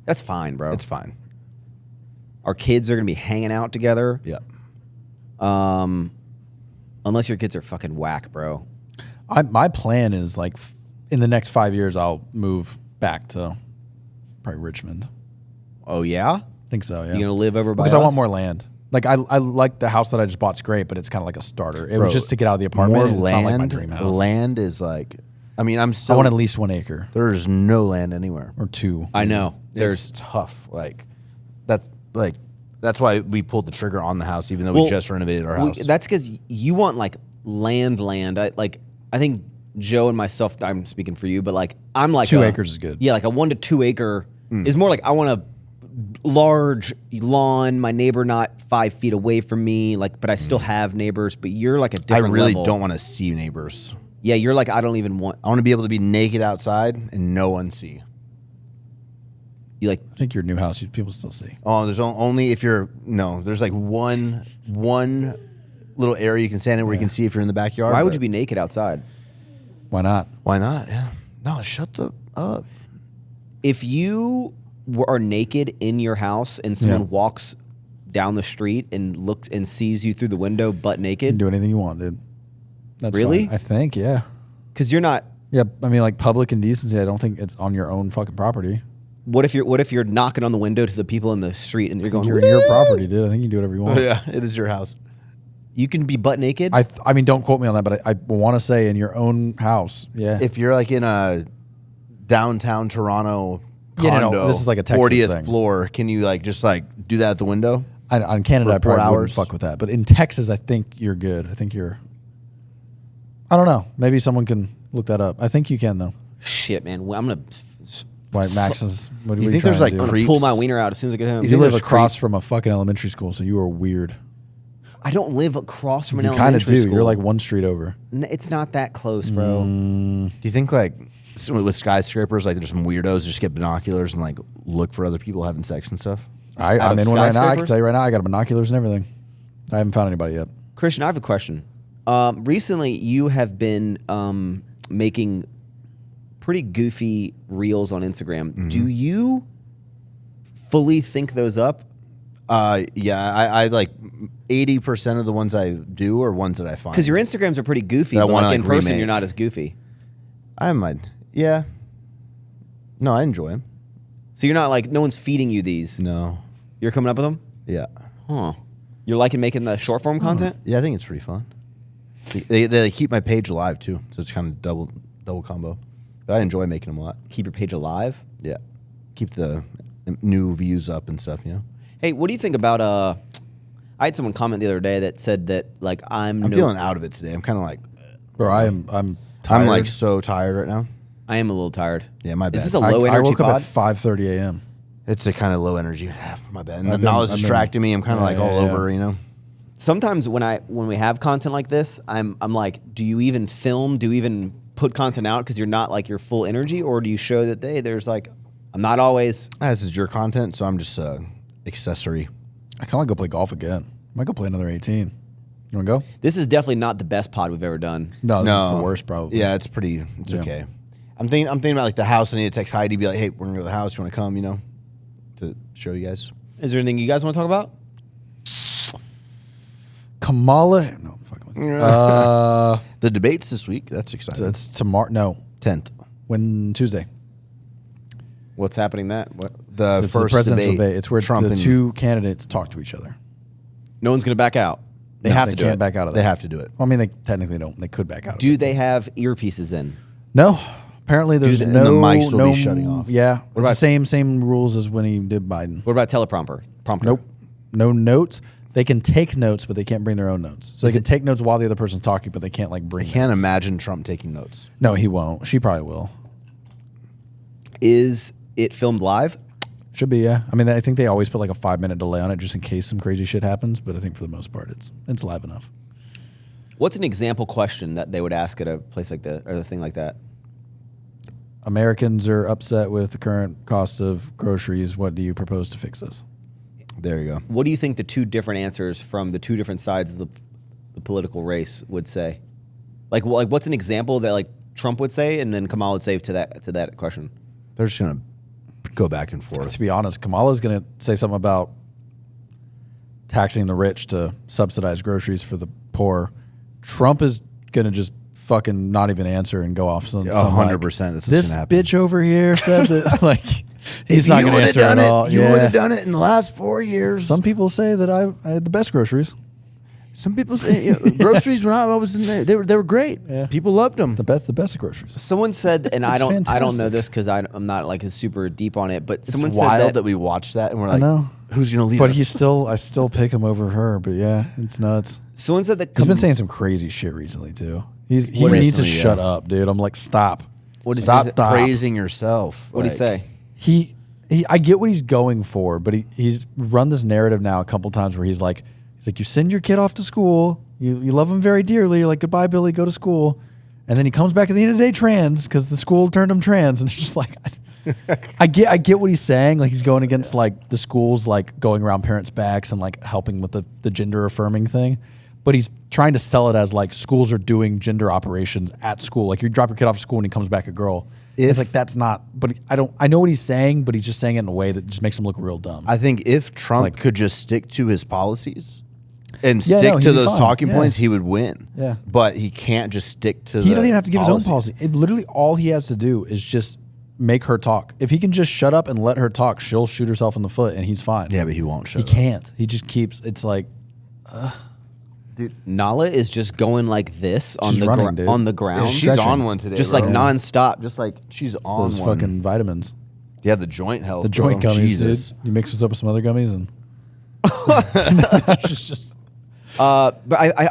Speaker 1: That's fine, bro.
Speaker 2: It's fine.
Speaker 1: Our kids are gonna be hanging out together.
Speaker 2: Yeah.
Speaker 1: Unless your kids are fucking whack, bro.
Speaker 3: My plan is like in the next 5 years I'll move back to probably Richmond.
Speaker 1: Oh yeah?
Speaker 3: I think so. Yeah.
Speaker 1: You gonna live over by
Speaker 3: because
Speaker 1: us?
Speaker 3: I want more land. Like I like the house that I just bought's great, but it's kind of like a starter. It was just to get out of the apartment.
Speaker 2: More
Speaker 3: and
Speaker 2: land.
Speaker 3: It's not like my dream house.
Speaker 2: Land is like, I mean,
Speaker 3: I want at least 1 acre
Speaker 2: There's no land anywhere.
Speaker 3: or 2.
Speaker 1: I know.
Speaker 2: There's tough. That's why we pulled the trigger on the house, even though we just renovated our house.
Speaker 1: That's because you want like land. I think Joe and myself, I'm speaking for you, but like I'm like
Speaker 3: 2 acres is good.
Speaker 1: Yeah, like a 1 to 2 acre is more like I want a large lawn. My neighbor not 5 feet away from me, like, but I still have neighbors. But you're like a different.
Speaker 2: I really
Speaker 1: level.
Speaker 2: don't want to see neighbors.
Speaker 1: Yeah, you're like I don't even want.
Speaker 2: I want to be able to be naked outside and no one see.
Speaker 1: You like
Speaker 3: I think your new house, people still see.
Speaker 2: Oh, there's only if you're there's like one little area you can stand in where you can see if you're in the backyard.
Speaker 1: why would you be naked outside?
Speaker 3: Why not?
Speaker 2: Why not? Yeah. No, shut the up.
Speaker 1: If you are naked in your house and someone walks down the street and looks and sees you through the window butt
Speaker 3: You
Speaker 1: naked,
Speaker 3: can do anything you want, dude. That's
Speaker 1: Really?
Speaker 3: fine. I think, yeah.
Speaker 1: because you're not.
Speaker 3: Yeah, I mean, like public indecency, I don't think it's on your own fucking property.
Speaker 1: What if you're knocking on the window to the people in the street and you're going?
Speaker 3: You're in your property, dude. I think you can do whatever you want.
Speaker 2: Yeah, it is your house.
Speaker 1: You can be butt naked.
Speaker 3: I mean, don't quote me on that, but I want to say in your own house, yeah.
Speaker 2: If you're like in a downtown Toronto
Speaker 3: Yeah,
Speaker 2: condo.
Speaker 3: no, this is like a Texas
Speaker 2: 40th
Speaker 3: thing.
Speaker 2: floor. Can you like just like do that at the window?
Speaker 3: On Canada,
Speaker 2: For
Speaker 3: I probably
Speaker 2: 4
Speaker 3: wouldn't
Speaker 2: hours?
Speaker 3: fuck with that. But in Texas, I think you're good. I think you're. I don't know. Maybe someone can look that up. I think you can though.
Speaker 1: Shit, man. I'm gonna
Speaker 3: Why Max is? What are
Speaker 2: You
Speaker 3: we
Speaker 2: think there's,
Speaker 3: trying to
Speaker 2: like,
Speaker 3: do?
Speaker 2: creeps?
Speaker 1: pull my wiener out as soon as I get home.
Speaker 3: You
Speaker 2: think
Speaker 3: live
Speaker 2: there's
Speaker 3: across from a fucking elementary school, so you are weird.
Speaker 1: I don't live across from an
Speaker 3: You kind of
Speaker 1: elementary
Speaker 3: do.
Speaker 1: school.
Speaker 3: You're like one street over.
Speaker 1: It's not that close, bro.
Speaker 2: Do you think like with skyscrapers, like there's some weirdos just get binoculars and like look for other people having sex and stuff?
Speaker 3: I'm
Speaker 1: of
Speaker 3: in one right now. I can
Speaker 1: skyscrapers?
Speaker 3: tell you right now, I got binoculars and everything. I haven't found anybody yet.
Speaker 1: Christian, I have a question. Recently, you have been making pretty goofy reels on Instagram.
Speaker 2: Mm-hmm.
Speaker 1: Do you fully think those up?
Speaker 2: Yeah, I like 80% of the ones I do are ones that I find.
Speaker 1: Because your Instagrams are pretty goofy,
Speaker 2: That I
Speaker 1: but
Speaker 2: wanna,
Speaker 1: like in
Speaker 2: like,
Speaker 1: person,
Speaker 2: remake.
Speaker 1: you're not as goofy.
Speaker 2: I might. Yeah. No, I enjoy them.
Speaker 1: So you're not like, no one's feeding you these.
Speaker 2: No.
Speaker 1: You're coming up with them?
Speaker 2: Yeah.
Speaker 1: Huh. You're liking making the short form content?
Speaker 2: Yeah, I think it's pretty fun. They keep my page alive too, so it's kind of double combo. But I enjoy making them a lot.
Speaker 1: Keep your page alive?
Speaker 2: Yeah. Keep the new views up and stuff, you know?
Speaker 1: Hey, what do you think about I had someone comment the other day that said that like
Speaker 2: I'm feeling out of it today. I'm kind of like,
Speaker 3: Bro, I'm tired.
Speaker 2: I'm like so tired right now.
Speaker 1: I am a little tired.
Speaker 2: Yeah, my bad.
Speaker 1: Is this a low energy
Speaker 3: I woke
Speaker 1: pod?
Speaker 3: up at 5:30 a.m.
Speaker 2: It's a kind of low energy. My bad. And
Speaker 3: I've
Speaker 2: now
Speaker 3: been-
Speaker 2: it's
Speaker 3: I've
Speaker 2: distracting me. I'm kind of
Speaker 3: Yeah,
Speaker 2: like
Speaker 3: yeah,
Speaker 2: all
Speaker 3: yeah.
Speaker 2: over, you know?
Speaker 1: Sometimes when we have content like this, I'm like, do you even film? Do you even put content out because you're not like your full energy, or do you show that there's like I'm not always.
Speaker 2: This is your content, so I'm just accessory.
Speaker 3: I kind of go play golf again. I might go play another 18. You want to go?
Speaker 1: This is definitely not the best pod we've ever done.
Speaker 3: No, this is the worst probably.
Speaker 2: Yeah, it's okay. I'm thinking about like the house. I need to text Heidi, be like, hey, we're gonna go to the house. You want to come? You know, to show you guys.
Speaker 1: Is there anything you guys want to talk about?
Speaker 3: Kamala. No, I'm fucking with you.
Speaker 2: The debates this week. That's exciting.
Speaker 3: It's tomorrow. No,
Speaker 2: 10th.
Speaker 3: Tuesday.
Speaker 1: What's happening? What?
Speaker 2: The
Speaker 3: It's
Speaker 2: first
Speaker 3: the presidential
Speaker 2: debate.
Speaker 3: debate. It's where
Speaker 2: Trump
Speaker 3: the
Speaker 2: and
Speaker 3: two candidates talk to each other.
Speaker 1: No one's gonna back out. They have to do
Speaker 3: can't
Speaker 1: it.
Speaker 3: back out of that.
Speaker 2: They have to do it.
Speaker 3: Well, I mean, they technically don't. They could back out.
Speaker 1: Do
Speaker 3: of it.
Speaker 1: they have earpieces in?
Speaker 3: No. Apparently, there's
Speaker 2: and
Speaker 3: no.
Speaker 2: the mics will
Speaker 3: no,
Speaker 2: be shutting off.
Speaker 3: Yeah, it's
Speaker 1: about-
Speaker 3: the same rules as when he did Biden.
Speaker 1: What about teleprompter? Prompter?
Speaker 3: Nope. No notes. They can take notes, but they can't bring their own notes. So they can take notes while the other person's talking, but they can't like bring.
Speaker 2: Can't
Speaker 3: notes.
Speaker 2: imagine Trump taking notes.
Speaker 3: No, he won't. She probably will.
Speaker 1: Is it filmed live?
Speaker 3: Should be, yeah. I mean, I think they always put like a 5-minute delay on it just in case some crazy shit happens. But I think for the most part, it's live enough.
Speaker 1: What's an example question that they would ask at a place like that or a thing like that?
Speaker 3: Americans are upset with the current cost of groceries. What do you propose to fix this?
Speaker 2: There you go.
Speaker 1: What do you think the two different answers from the two different sides of the political race would say? Like what's an example that like Trump would say and then Kamala would say to that question?
Speaker 2: They're just gonna go back and forth.
Speaker 3: To be honest, Kamala's going to say something about taxing the rich to subsidize groceries for the poor. Trump is going to just fucking not even answer and go off some
Speaker 2: 100%. That's what's
Speaker 3: this
Speaker 2: gonna happen.
Speaker 3: bitch over here said that like he's not
Speaker 2: you
Speaker 3: going to
Speaker 2: would've
Speaker 3: answer
Speaker 2: done
Speaker 3: at
Speaker 2: it,
Speaker 3: all.
Speaker 2: You
Speaker 3: Yeah.
Speaker 2: would have done it in the last 4 years.
Speaker 3: Some people say that I had the best groceries.
Speaker 2: Some people say groceries when I was in there, they were great.
Speaker 3: Yeah.
Speaker 2: People loved them.
Speaker 3: The best of groceries.
Speaker 1: Someone said, and I
Speaker 3: It's
Speaker 1: don't know
Speaker 3: fantastic.
Speaker 1: this because I'm not like super deep on it, but
Speaker 2: It's
Speaker 1: someone
Speaker 2: wild
Speaker 1: said
Speaker 2: that we watched that and we're like,
Speaker 3: know.
Speaker 2: who's gonna lead
Speaker 3: But
Speaker 2: us?
Speaker 3: I still pick him over her. But yeah, it's nuts.
Speaker 1: someone said that
Speaker 3: He's been saying some crazy shit recently too. He needs to
Speaker 2: Recently,
Speaker 3: shut
Speaker 2: yeah.
Speaker 3: up, dude. I'm like, stop.
Speaker 1: What did
Speaker 2: Stop
Speaker 1: he say?
Speaker 2: praising yourself.
Speaker 1: What did he say?
Speaker 3: He I get what he's going for, but he's run this narrative now a couple times where he's like you send your kid off to school, you love him very dearly, you're like, goodbye Billy, go to school, and then he comes back at the end of the day trans because the school turned him trans, and it's just like I get what he's saying, like he's going against like the schools like going around parents' backs and like helping with the gender affirming thing. But he's trying to sell it as like schools are doing gender operations at school. Like you drop your kid off to school and he comes back a girl. It's like that's not. But I know what he's saying, but he's just saying it in a way that just makes him look real dumb.
Speaker 2: I think if Trump
Speaker 3: like-
Speaker 2: could just stick to his policies and
Speaker 3: Yeah,
Speaker 2: stick
Speaker 3: no,
Speaker 2: to
Speaker 3: he'd be
Speaker 2: those
Speaker 3: fine.
Speaker 2: talking
Speaker 3: Yeah.
Speaker 2: points, he would win.
Speaker 3: Yeah.
Speaker 2: But he can't just stick to
Speaker 3: He
Speaker 2: the
Speaker 3: doesn't even have to give his own
Speaker 2: policies.
Speaker 3: policy. Literally, all he has to do is just make her talk. If he can just shut up and let her talk, she'll shoot herself in the foot, and he's fine.
Speaker 2: Yeah, but he won't show
Speaker 3: He can't. He just keeps. It's like
Speaker 1: Nala is just going like this on
Speaker 3: She's
Speaker 1: the
Speaker 3: running, dude.
Speaker 1: on the ground.
Speaker 2: She's
Speaker 3: Stretching.
Speaker 2: on one today.
Speaker 1: just
Speaker 2: bro.
Speaker 1: like nonstop, just like
Speaker 2: She's on
Speaker 3: those
Speaker 2: one.
Speaker 3: fucking vitamins.
Speaker 2: Yeah, the joint health.
Speaker 3: The joint
Speaker 2: bro.
Speaker 3: gummies,
Speaker 2: Jesus.
Speaker 3: dude. You mix this up with some other gummies and. just,
Speaker 1: But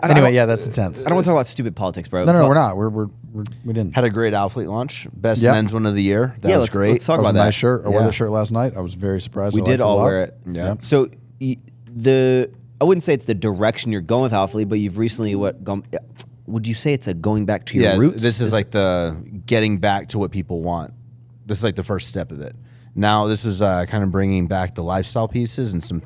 Speaker 3: anyway, yeah, that's the 10th.
Speaker 1: I don't want to talk about stupid politics, bro.
Speaker 3: No, we're not. We didn't.
Speaker 2: Had a great Outfleet launch. Best
Speaker 3: Yeah.
Speaker 2: men's one of the year. That was great.
Speaker 1: Let's talk
Speaker 3: That was
Speaker 1: about
Speaker 3: a
Speaker 1: that.
Speaker 3: nice shirt. I wore
Speaker 2: Yeah.
Speaker 3: the shirt last night. I was very surprised.
Speaker 1: We
Speaker 3: I
Speaker 1: did
Speaker 3: liked it a
Speaker 1: all
Speaker 3: lot.
Speaker 1: wear it.
Speaker 2: Yeah.
Speaker 1: So I wouldn't say it's the direction you're going with Outfleet, but you've recently gone. Would you say it's a going back to your roots?
Speaker 2: This is like the getting back to what people want. This is like the first step of it. Now this is kind of bringing back the lifestyle pieces and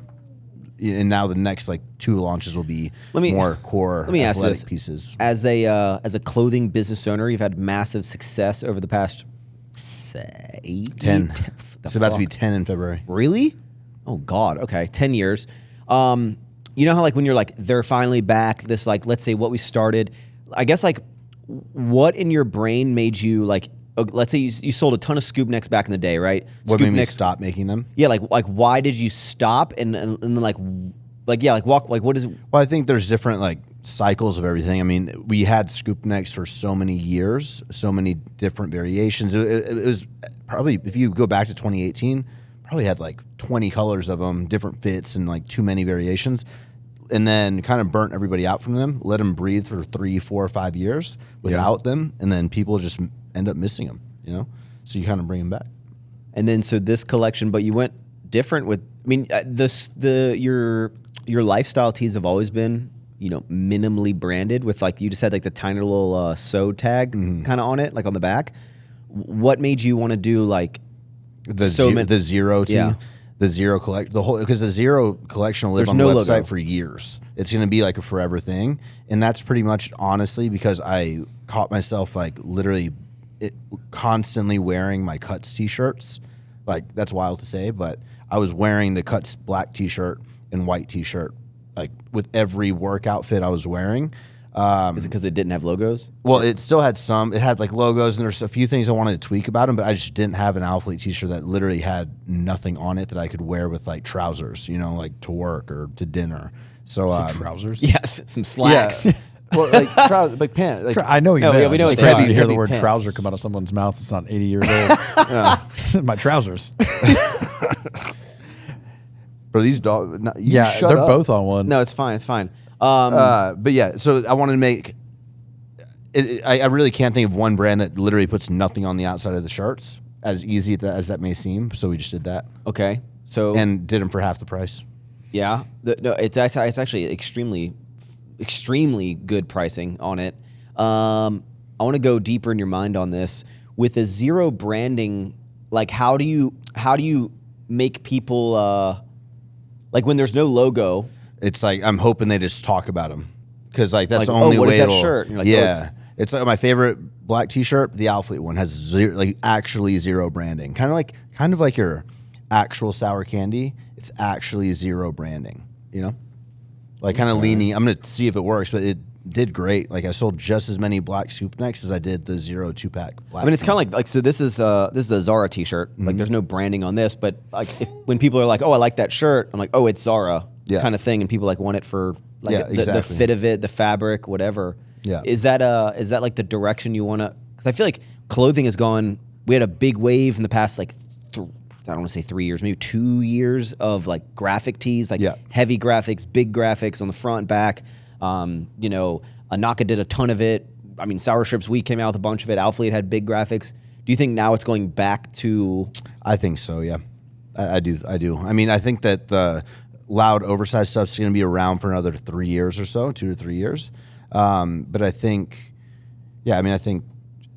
Speaker 2: now the next like 2 launches will be more core
Speaker 1: Let me ask
Speaker 2: athletic
Speaker 1: this.
Speaker 2: pieces.
Speaker 1: As a clothing business owner, you've had massive success over the past, say,
Speaker 2: 10. It's about to be 10 in February.
Speaker 1: Really? Oh God. Okay, 10 years. You know how like when you're like they're finally back. This like let's say what we started. I guess like what in your brain made you like. Let's say you sold a ton of scoop necks back in the day, right?
Speaker 2: What
Speaker 1: scoop
Speaker 2: made me
Speaker 1: necks,
Speaker 2: stop making them?
Speaker 1: Yeah, like why did you stop and then like walk like what is?
Speaker 2: Well, I think there's different like cycles of everything. I mean, we had scoop necks for so many years, so many different variations. It was probably, if you go back to 2018, probably had like 20 colors of them, different fits, and like too many variations. And then kind of burnt everybody out from them, let them breathe for 3, 4, 5 years without them, and then people just end up missing them, you know? So you kind of bring them back.
Speaker 1: And then so this collection, but you went different with. I mean, your lifestyle tees have always been, you know, minimally branded with like you just had like the tiny little sew tag kind of on it, like on the back. What made you want to do like
Speaker 2: The zero tee?
Speaker 1: Yeah.
Speaker 2: The zero collect the whole, because the zero collection will live
Speaker 1: There's
Speaker 2: on
Speaker 1: no
Speaker 2: the website
Speaker 1: logo.
Speaker 2: for years. It's going to be like a forever thing, and that's pretty much honestly because I caught myself like literally constantly wearing my Cuts t-shirts. Like that's wild to say, but I was wearing the Cuts black t-shirt and white t-shirt like with every work outfit I was wearing.
Speaker 1: Is it because it didn't have logos?
Speaker 2: Well, it still had some. It had like logos, and there's a few things I wanted to tweak about them, but I just didn't have an Outfleet t-shirt that literally had nothing on it that I could wear with like trousers, you know, like to work or to dinner. So
Speaker 3: Trousers.
Speaker 1: Yes, some slacks.
Speaker 2: yeah, well, like trousers, like pants. Like,
Speaker 3: I know you
Speaker 1: No,
Speaker 3: meant.
Speaker 1: yeah, we know
Speaker 3: It's
Speaker 1: what they
Speaker 3: crazy
Speaker 1: are.
Speaker 3: to hear the
Speaker 2: Heavy
Speaker 3: word
Speaker 2: pants.
Speaker 3: trouser come out of someone's mouth that's not 80 years old. My trousers.
Speaker 2: bro, these dogs.
Speaker 3: Yeah,
Speaker 2: shut
Speaker 3: they're
Speaker 2: up.
Speaker 3: both on one.
Speaker 1: No, it's fine. It's fine.
Speaker 2: But yeah, so I wanted to make. I really can't think of one brand that literally puts nothing on the outside of the shirts. As easy as that may seem, so we just did that
Speaker 1: Okay, so
Speaker 2: and did them for half the price.
Speaker 1: yeah, no, it's actually extremely good pricing on it. I want to go deeper in your mind on this with a zero branding. Like, how do you make people like when there's no logo?
Speaker 2: It's like I'm hoping they just talk about them because like that's
Speaker 1: Like,
Speaker 2: the
Speaker 1: oh,
Speaker 2: only
Speaker 1: what is
Speaker 2: way.
Speaker 1: that
Speaker 2: it'll-
Speaker 1: shirt? And you're like, oh,
Speaker 2: yeah, it's like my favorite black T-shirt. The Outfleet one has zero, like actually zero branding. Kind of like your actual sour candy. It's actually zero branding. You know, like kind of leaning. I'm gonna see if it works, but it did great. Like I sold just as many black scoop necks as I did the 0 2-pack.
Speaker 1: I mean, it's kind of like so. This is a Zara T-shirt. Like, there's no branding on this, but like when people are like, "Oh, I like that shirt," I'm like, "Oh, it's Zara," kind of thing, and people like want it for like
Speaker 2: Yeah,
Speaker 1: the
Speaker 2: exactly.
Speaker 1: fit of it, the fabric, whatever.
Speaker 2: Yeah.
Speaker 1: Is that like the direction you want to? Because I feel like clothing has gone. We had a big wave in the past like. I don't want to say 3 years, maybe 2 years of like graphic tees, like heavy graphics, big graphics on the front and back. You know, Anaka did a ton of it. I mean, Sour Strips Week came out with a bunch of it. Outfleet had big graphics. Do you think now it's going back to?
Speaker 2: I think so. Yeah, I do. I mean, I think that the loud, oversized stuff's going to be around for another 3 years or so, 2 to 3 years. But I think, I think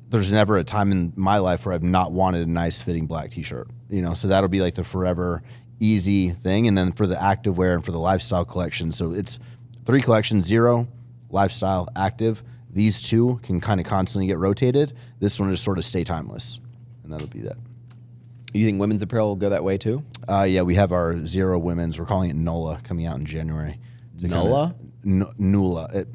Speaker 2: there's never a time in my life where I've not wanted a nice fitting black T-shirt. You know, so that'll be like the forever easy thing. And then for the active wear and for the lifestyle collection, so it's 3 collections: 0, lifestyle, active. These 2 can kind of constantly get rotated. This one just sort of stay timeless, and that'll be that.
Speaker 1: You think women's apparel will go that way too?
Speaker 2: Yeah, we have our 0 women's. We're calling it NOLA, coming out in January.
Speaker 1: NOLA?
Speaker 2: NOLA.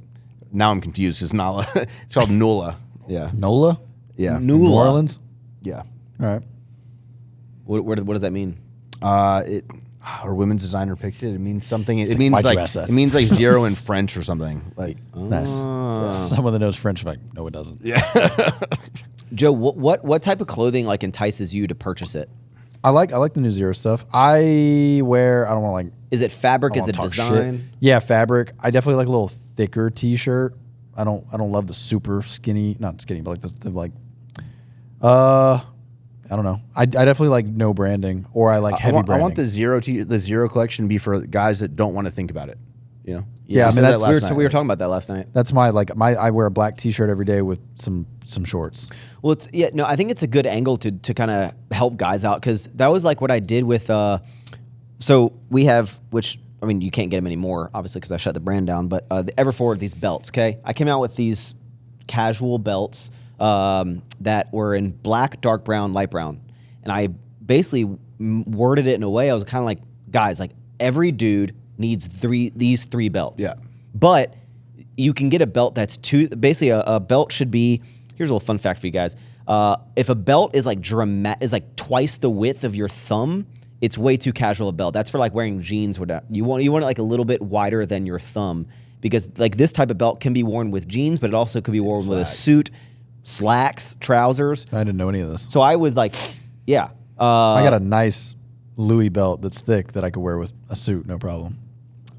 Speaker 2: Now I'm confused. It's NOLA. It's called NOLA. Yeah.
Speaker 3: NOLA?
Speaker 2: Yeah.
Speaker 3: New Orleans?
Speaker 2: Yeah.
Speaker 3: All right.
Speaker 1: What does that mean?
Speaker 2: Our women's designer picked it. It means something. It
Speaker 3: like,
Speaker 2: means
Speaker 3: why'd you
Speaker 2: like
Speaker 3: ask that?
Speaker 2: it means like 0 in French or something. Like
Speaker 3: Nice. Someone that knows French, like, no, it doesn't.
Speaker 1: Joe, what type of clothing like entices you to purchase it?
Speaker 3: I like the new Zero stuff. I wear. I don't want to like.
Speaker 1: Is it fabric?
Speaker 3: I
Speaker 1: Is
Speaker 3: don't
Speaker 1: it
Speaker 3: wanna talk
Speaker 1: design?
Speaker 3: shit. Yeah, fabric. I definitely like a little thicker T-shirt. I don't love the super skinny, not skinny, but like the like. I don't know. I definitely like no branding, or I like heavy branding.
Speaker 2: I want the Zero collection to be for guys that don't want to think about it. You know.
Speaker 3: Yeah, I mean that's
Speaker 1: we were talking about that last night.
Speaker 3: That's my I wear a black T-shirt every day with some shorts.
Speaker 1: Well, I think it's a good angle to kind of help guys out, because that was like what I did with. So we have, which I mean, you can't get them anymore, obviously, because I shut the brand down. But the Everforward, these belts. Okay, I came out with these casual belts that were in black, dark brown, light brown, and I basically worded it in a way I was kind of like, guys, like every dude needs these three belts.
Speaker 2: Yeah.
Speaker 1: But you can get a belt that's basically a belt should be, here's a little fun fact for you guys. If a belt is like twice the width of your thumb, it's way too casual a belt. That's for like wearing jeans. You want it like a little bit wider than your thumb, because like this type of belt can be worn with jeans, but it also could be worn with a suit, slacks, trousers.
Speaker 3: I didn't know any of this.
Speaker 1: So I was like, yeah.
Speaker 3: I got a nice Louis belt that's thick that I could wear with a suit, no problem.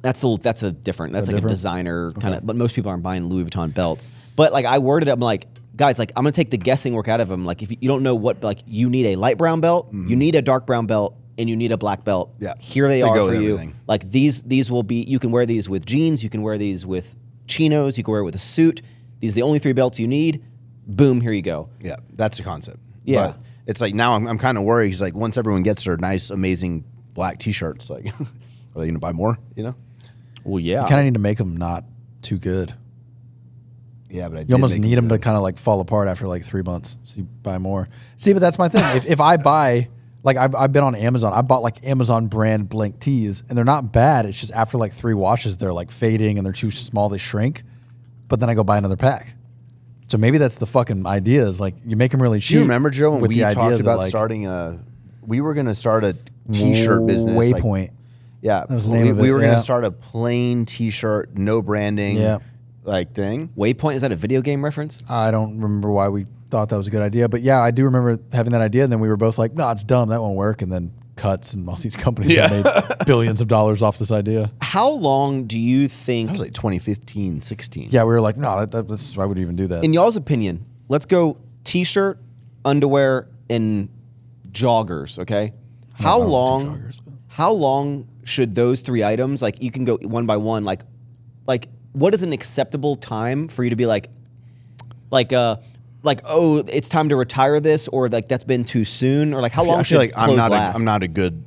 Speaker 1: That's like a designer kind of, but most people aren't buying Louis Vuitton belts. But like I worded it, I'm like, guys, like I'm gonna take the guessing work out of them. Like if you don't know what, like you need a light brown belt, you need a dark brown belt, and you need a black belt.
Speaker 2: Yeah.
Speaker 1: Here they are for you.
Speaker 2: Everything.
Speaker 1: Like these will be, you can wear these with jeans, you can wear these with chinos, you can wear it with a suit. These are the only three belts you need. Boom, here you go.
Speaker 2: Yeah, that's the concept.
Speaker 1: Yeah.
Speaker 2: But it's like now I'm kind of worried. He's like, once everyone gets their nice, amazing black T-shirts, like, are they going to buy more? You know?
Speaker 1: Well, yeah.
Speaker 3: You kind of need to make them not too good.
Speaker 2: Yeah, but
Speaker 3: you almost need them to kind of like fall apart after like 3 months, so you buy more. See, but that's my thing. if I buy, like I've been on Amazon, I bought like Amazon brand blank tees, and they're not bad. It's just after like 3 washes, they're like fading and they're too small, they shrink. But then I go buy another pack. So maybe that's the fucking idea, is like you make them really cheap.
Speaker 2: Do you remember, Joe, when
Speaker 3: with
Speaker 2: we
Speaker 3: the idea
Speaker 2: talked about
Speaker 3: like,
Speaker 2: starting we were going to start a T-shirt business.
Speaker 3: Waypoint.
Speaker 2: Like, yeah.
Speaker 3: That was the name of it.
Speaker 2: We were going to start a plain T-shirt, no branding like thing.
Speaker 1: Waypoint, is that a video game reference?
Speaker 3: I don't remember why we thought that was a good idea. But yeah, I do remember having that idea. And then we were both like, no, it's dumb. That won't work. And then Cuts and all these companies that made billions of dollars off this idea.
Speaker 1: How long do you think...
Speaker 2: That was like 2015, 16.
Speaker 3: Yeah, we were like, no, that's why would you even do that?
Speaker 1: In y'all's opinion, let's go T-shirt, underwear, and joggers, okay? How long should those 3 items, like you can go one by one, like what is an acceptable time for you to be like, oh, it's time to retire this, or like that's been too soon, or like how long should clothes last?
Speaker 2: I'm not a good,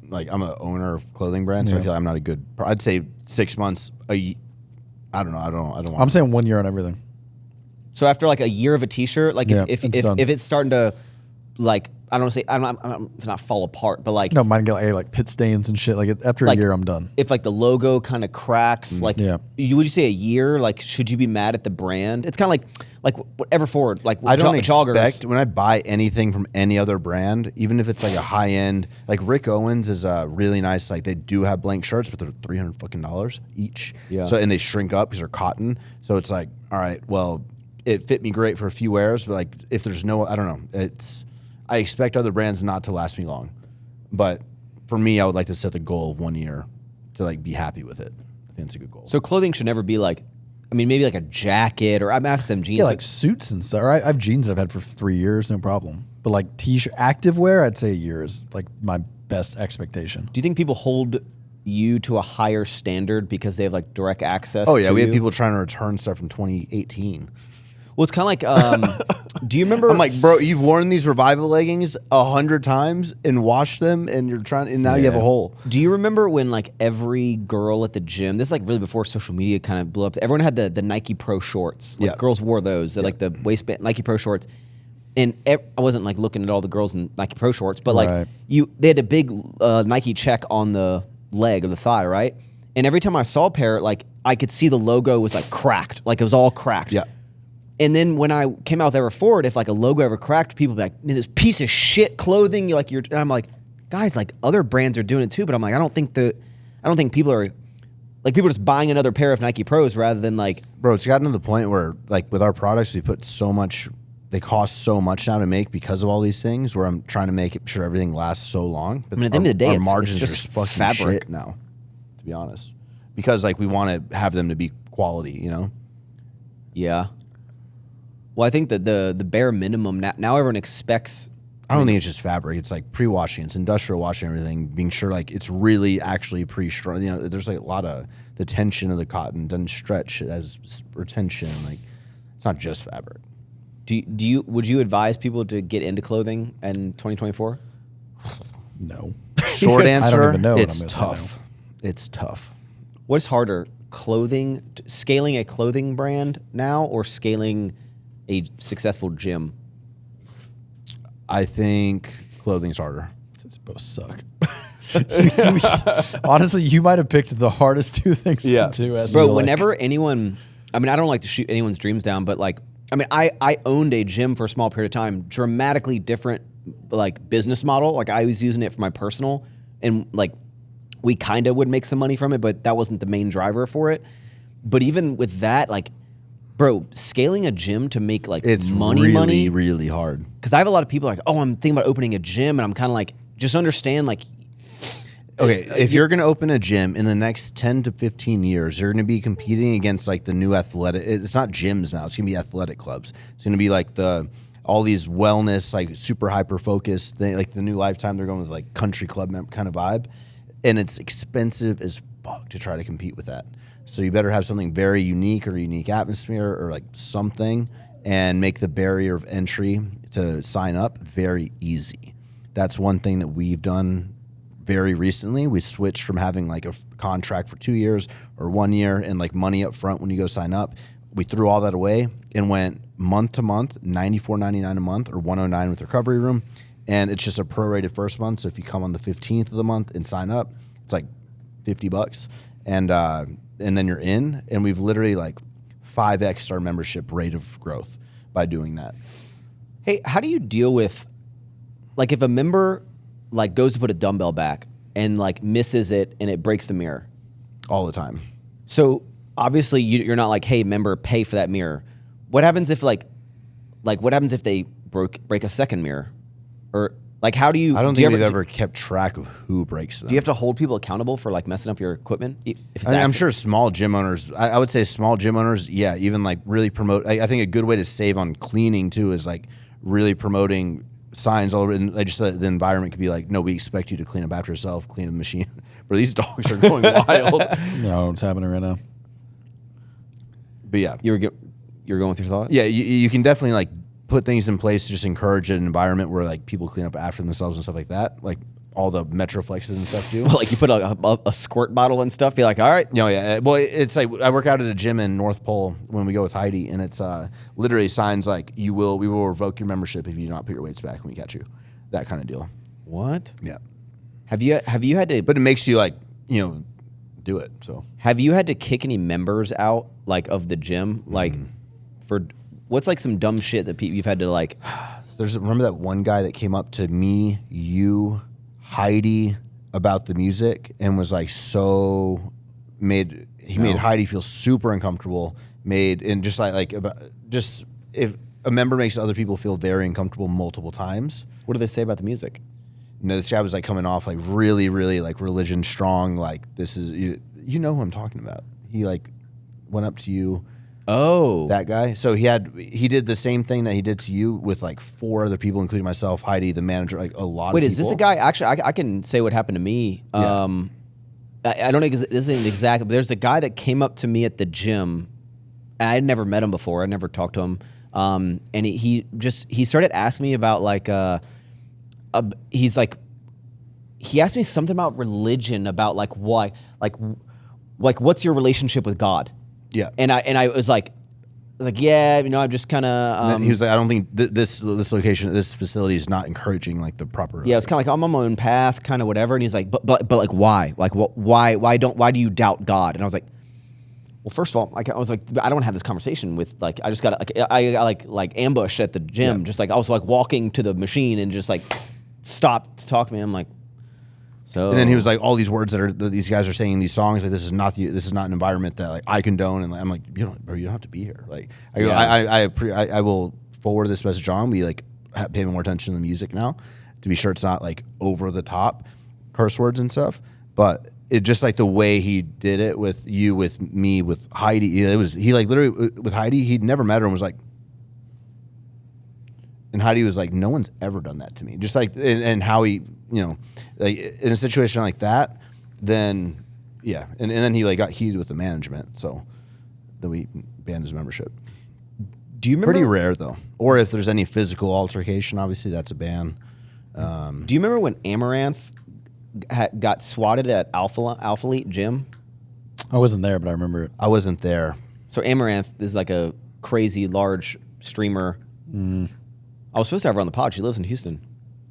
Speaker 2: like I'm an owner of clothing brand, so I feel like I'm not a good. I'd say 6 months. I don't know. I don't want.
Speaker 3: I'm saying 1 year on everything.
Speaker 1: So after like a year of a T-shirt, like if it's starting to, like, I don't say I'm not fall apart, but like
Speaker 3: no, mine get like pit stains and shit. Like after a year, I'm done.
Speaker 1: If like the logo kind of cracks, like would you say a year? Like should you be mad at the brand? It's kind of like Everforward. Like
Speaker 2: I don't
Speaker 1: joggers.
Speaker 2: expect when I buy anything from any other brand, even if it's like a high end, like Rick Owens is really nice. Like they do have blank shirts, but they're $300 fucking each. Yeah. So and they shrink up because they're cotton. So it's like, all right, well, it fit me great for a few wears, but like if there's no, I don't know, I expect other brands not to last me long, but for me, I would like to set the goal of 1 year to like be happy with it. I think it's a good goal.
Speaker 1: So clothing should never be like, I mean, maybe like a jacket, or I'm after some jeans.
Speaker 3: Yeah, like suits and stuff. I have jeans that I've had for 3 years, no problem. But like T-shirt, active wear, I'd say a year is like my best expectation.
Speaker 1: Do you think people hold you to a higher standard because they have like direct access?
Speaker 2: Oh yeah, we
Speaker 1: you?
Speaker 2: have people trying to return stuff from 2018.
Speaker 1: Well, it's kind of like, do you remember?
Speaker 2: I'm like, bro, you've worn these Revival leggings 100 times and washed them, and you're trying, and now you have a hole.
Speaker 1: Do you remember when like every girl at the gym? This is like really before social media kind of blew up. Everyone had the Nike Pro shorts. Like girls wore those, like the waistband Nike Pro shorts. And I wasn't like looking at all the girls in Nike Pro shorts, but like they had a big Nike check on the leg of the thigh, right? And every time I saw a pair, like I could see the logo was like cracked, like it was all cracked.
Speaker 2: Yeah.
Speaker 1: And then when I came out with Everforward, if like a logo ever cracked, people would be like, man, this piece of shit clothing. And I'm like, guys, like other brands are doing it too, but I'm like, I don't think people are like, people are just buying another pair of Nike Pros rather than like,
Speaker 2: bro, it's gotten to the point where like with our products, we put so much. they cost so much now to make because of all these things. Where I'm trying to make sure everything lasts so long. But
Speaker 1: I mean, at the end of the day,
Speaker 2: our
Speaker 1: it's
Speaker 2: margins
Speaker 1: just
Speaker 2: are fucking
Speaker 1: fabric
Speaker 2: shit now. To be honest, because like we want to have them to be quality, you know.
Speaker 1: Yeah. Well, I think that the bare minimum now everyone expects.
Speaker 2: I don't think it's just fabric. It's like pre-washing, it's industrial washing, everything. Being sure like it's really actually pre-strung. You know, there's like a lot of the tension of the cotton doesn't stretch as retention. Like it's not just fabric.
Speaker 1: Would you advise people to get into clothing in 2024?
Speaker 3: No.
Speaker 2: Short answer.
Speaker 3: I don't even know.
Speaker 2: It's tough. It's tough.
Speaker 1: What's harder, scaling a clothing brand now, or scaling a successful gym?
Speaker 2: I think clothing's harder.
Speaker 3: It's both suck. Honestly, you might have picked the hardest two things to do.
Speaker 1: Bro, whenever anyone, I mean, I don't like to shoot anyone's dreams down, but like, I mean, I owned a gym for a small period of time, dramatically different like business model. Like I was using it for my personal, and like we kind of would make some money from it, but that wasn't the main driver for it. But even with that, like, bro, scaling a gym to make like
Speaker 2: It's
Speaker 1: money,
Speaker 2: really hard.
Speaker 1: because I have a lot of people like, oh, I'm thinking about opening a gym, and I'm kind of like, just understand, like,
Speaker 2: Okay, if you're going to open a gym in the next 10 to 15 years, you're going to be competing against like the new athletic. It's not gyms now. It's going to be athletic clubs. It's going to be like all these wellness, like super hyper focused thing, like the new Lifetime. They're going with like country club kind of vibe, and it's expensive as fuck to try to compete with that. So you better have something very unique or unique atmosphere or like something, and make the barrier of entry to sign up very easy. That's one thing that we've done very recently. We switched from having like a contract for 2 years or 1 year and like money up front when you go sign up. We threw all that away and went month to month, $94.99 a month or $109 with recovery room. And it's just a prorated first month. So if you come on the 15th of the month and sign up, it's like $50. And then you're in. And we've literally like 5x our membership rate of growth by doing that.
Speaker 1: hey, how do you deal with, like, if a member like goes to put a dumbbell back and like misses it and it breaks the mirror?
Speaker 2: All the time.
Speaker 1: So obviously you're not like, hey, member, pay for that mirror. What happens if what happens if they break a second mirror? Or like, how do you?
Speaker 2: I don't
Speaker 1: do you
Speaker 2: think we've
Speaker 1: ever
Speaker 2: ever kept track of who breaks them.
Speaker 1: Do you have to hold people accountable for like messing up your equipment? If it's
Speaker 2: I'm sure small gym owners, I would say small gym owners, yeah, even like really promote. I think a good way to save on cleaning too is like really promoting signs all over. And just the environment could be like, no, we expect you to clean up after yourself, clean the machine. But these dogs are going wild.
Speaker 3: No, it's happening right now.
Speaker 2: But yeah.
Speaker 1: You're going with your thought?
Speaker 2: Yeah, you can definitely like put things in place to just encourage an environment where like people clean up after themselves and stuff like that. Like all the Metroflexes and stuff do.
Speaker 1: Like you put a squirt bottle and stuff, be like, all right.
Speaker 2: No, yeah. Well, it's like I work out at a gym in North Pole when we go with Heidi, and it's literally signs like we will revoke your membership if you do not put your weights back when we catch you. That kind of deal.
Speaker 1: What?
Speaker 2: Yeah.
Speaker 1: Have you had to?
Speaker 2: But it makes you like, do it. So
Speaker 1: Have you had to kick any members out like of the gym? Like for what's like some dumb shit that you've had to like?
Speaker 2: remember that one guy that came up to me, you, Heidi about the music and was like made Heidi feel super uncomfortable. Just if a member makes other people feel very uncomfortable multiple times.
Speaker 1: What do they say about the music?
Speaker 2: This guy was like coming off like really, really like religion strong. Like this is you know who I'm talking about. He like went up to you.
Speaker 1: Oh,
Speaker 2: That guy. So he did the same thing that he did to you with like 4 other people, including myself, Heidi, the manager, like a lot of people.
Speaker 1: wait, is this a guy? Actually, I can say what happened to me.
Speaker 2: Yeah.
Speaker 1: I don't know, this isn't exactly, but there's a guy that came up to me at the gym, and I had never met him before. I never talked to him. And he started asking me about like, he's like, he asked me something about religion, about like why, like what's your relationship with God?
Speaker 2: Yeah.
Speaker 1: And I was like, yeah, I'm just kind of.
Speaker 2: He was like, I don't think this location, this facility is not encouraging like the proper.
Speaker 1: Yeah, it's kind of like I'm on my own path, kind of whatever. And he's like, but like why? Like why do you doubt God? And I was like, well, first of all, like I was like, I don't have this conversation with like, I just got I got like ambushed at the gym, just like I was like walking to the machine and just like stopped to talk to me. I'm like, so.
Speaker 2: And then he was like, all these words that these guys are saying in these songs, like this is not an environment that like I condone. And I'm like, you don't have to be here. Like I will forward this message on. We like pay more attention to the music now to be sure it's not like over the top curse words and stuff. But it just like the way he did it with you, with me, with Heidi. He like literally with Heidi. He'd never met her and was like, and Heidi was like, no one's ever done that to me. Just like and how he, like in a situation like that, then yeah, and then he like got heated with the management, so then we banned his membership.
Speaker 1: Do you remember?
Speaker 2: Pretty rare though. Or if there's any physical altercation, obviously that's a ban.
Speaker 1: Do you remember when Amaranth got swatted at Alpha Elite Gym?
Speaker 3: I wasn't there, but I remember it.
Speaker 2: I wasn't there.
Speaker 1: So Amaranth is like a crazy large streamer. I was supposed to have her on the pod. She lives in Houston.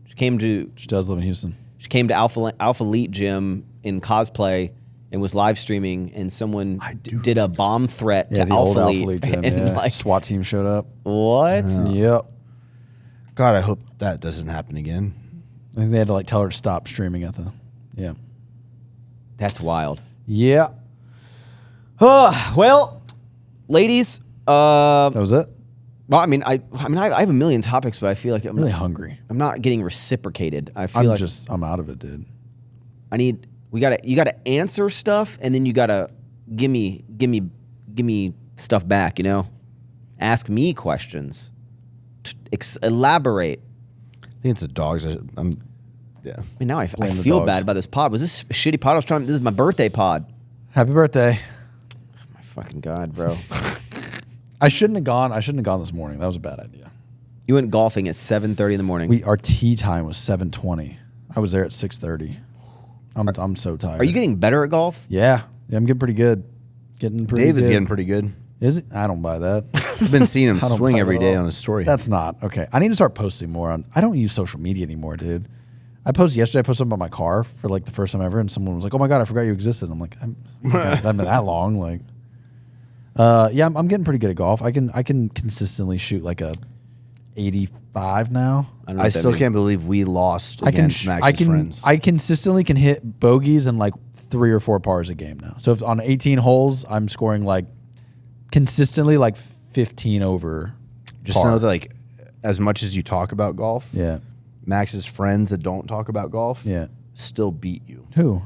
Speaker 1: She
Speaker 3: does live in Houston.
Speaker 1: She came to Alpha Elite Gym in cosplay and was live streaming, and someone did a bomb threat to
Speaker 3: the old
Speaker 1: Alpha
Speaker 3: Alpha
Speaker 1: Elite.
Speaker 3: Elite gym,
Speaker 1: And like,
Speaker 3: SWAT team showed up.
Speaker 1: what?
Speaker 3: Yep.
Speaker 2: God, I hope that doesn't happen again.
Speaker 3: I think they had to like tell her to stop streaming at the. Yeah.
Speaker 1: That's wild.
Speaker 3: Yeah.
Speaker 1: Well, ladies.
Speaker 3: That was it.
Speaker 1: Well, I mean, I have a million topics, but I feel like I'm
Speaker 3: Really hungry.
Speaker 1: I'm not getting reciprocated. I feel
Speaker 3: I'm out of it, dude.
Speaker 1: you gotta answer stuff, and then you gotta give me stuff back. Ask me questions. Elaborate.
Speaker 2: I think it's the dogs. Yeah.
Speaker 1: I mean, now I
Speaker 3: Blame the
Speaker 1: feel
Speaker 3: dogs.
Speaker 1: bad about this pod. Was this a shitty pod? This is my birthday pod.
Speaker 3: Happy birthday.
Speaker 1: My fucking God, bro.
Speaker 3: I shouldn't have gone this morning. That was a bad idea.
Speaker 1: You went golfing at 7:30 in the morning.
Speaker 3: Our tee time was 7:20. I was there at 6:30. I'm so tired.
Speaker 1: Are you getting better at golf?
Speaker 3: Yeah, I'm getting pretty good.
Speaker 2: David's getting pretty good.
Speaker 3: Is it? I don't buy that.
Speaker 2: I've been seeing him
Speaker 3: I don't
Speaker 2: swing
Speaker 3: buy
Speaker 2: every
Speaker 3: that at
Speaker 2: day
Speaker 3: all.
Speaker 2: on his story.
Speaker 3: That's not okay. I need to start posting more on. I don't use social media anymore, dude. I posted yesterday. I posted something about my car for like the first time ever, and someone was like, "Oh my God, I forgot you existed." I'm like, I've been that long. Like, yeah, I'm getting pretty good at golf. I can consistently shoot like a 85 now.
Speaker 2: I still can't believe we lost against Max's friends.
Speaker 3: I consistently can hit bogeys and like 3 or 4 pars a game now. So if on 18 holes, I'm scoring like consistently like 15 over.
Speaker 2: Just
Speaker 3: par.
Speaker 2: know that like as much as you talk about golf,
Speaker 3: Yeah.
Speaker 2: Max's friends that don't talk about golf,
Speaker 3: Yeah.
Speaker 2: still beat you.
Speaker 3: Who?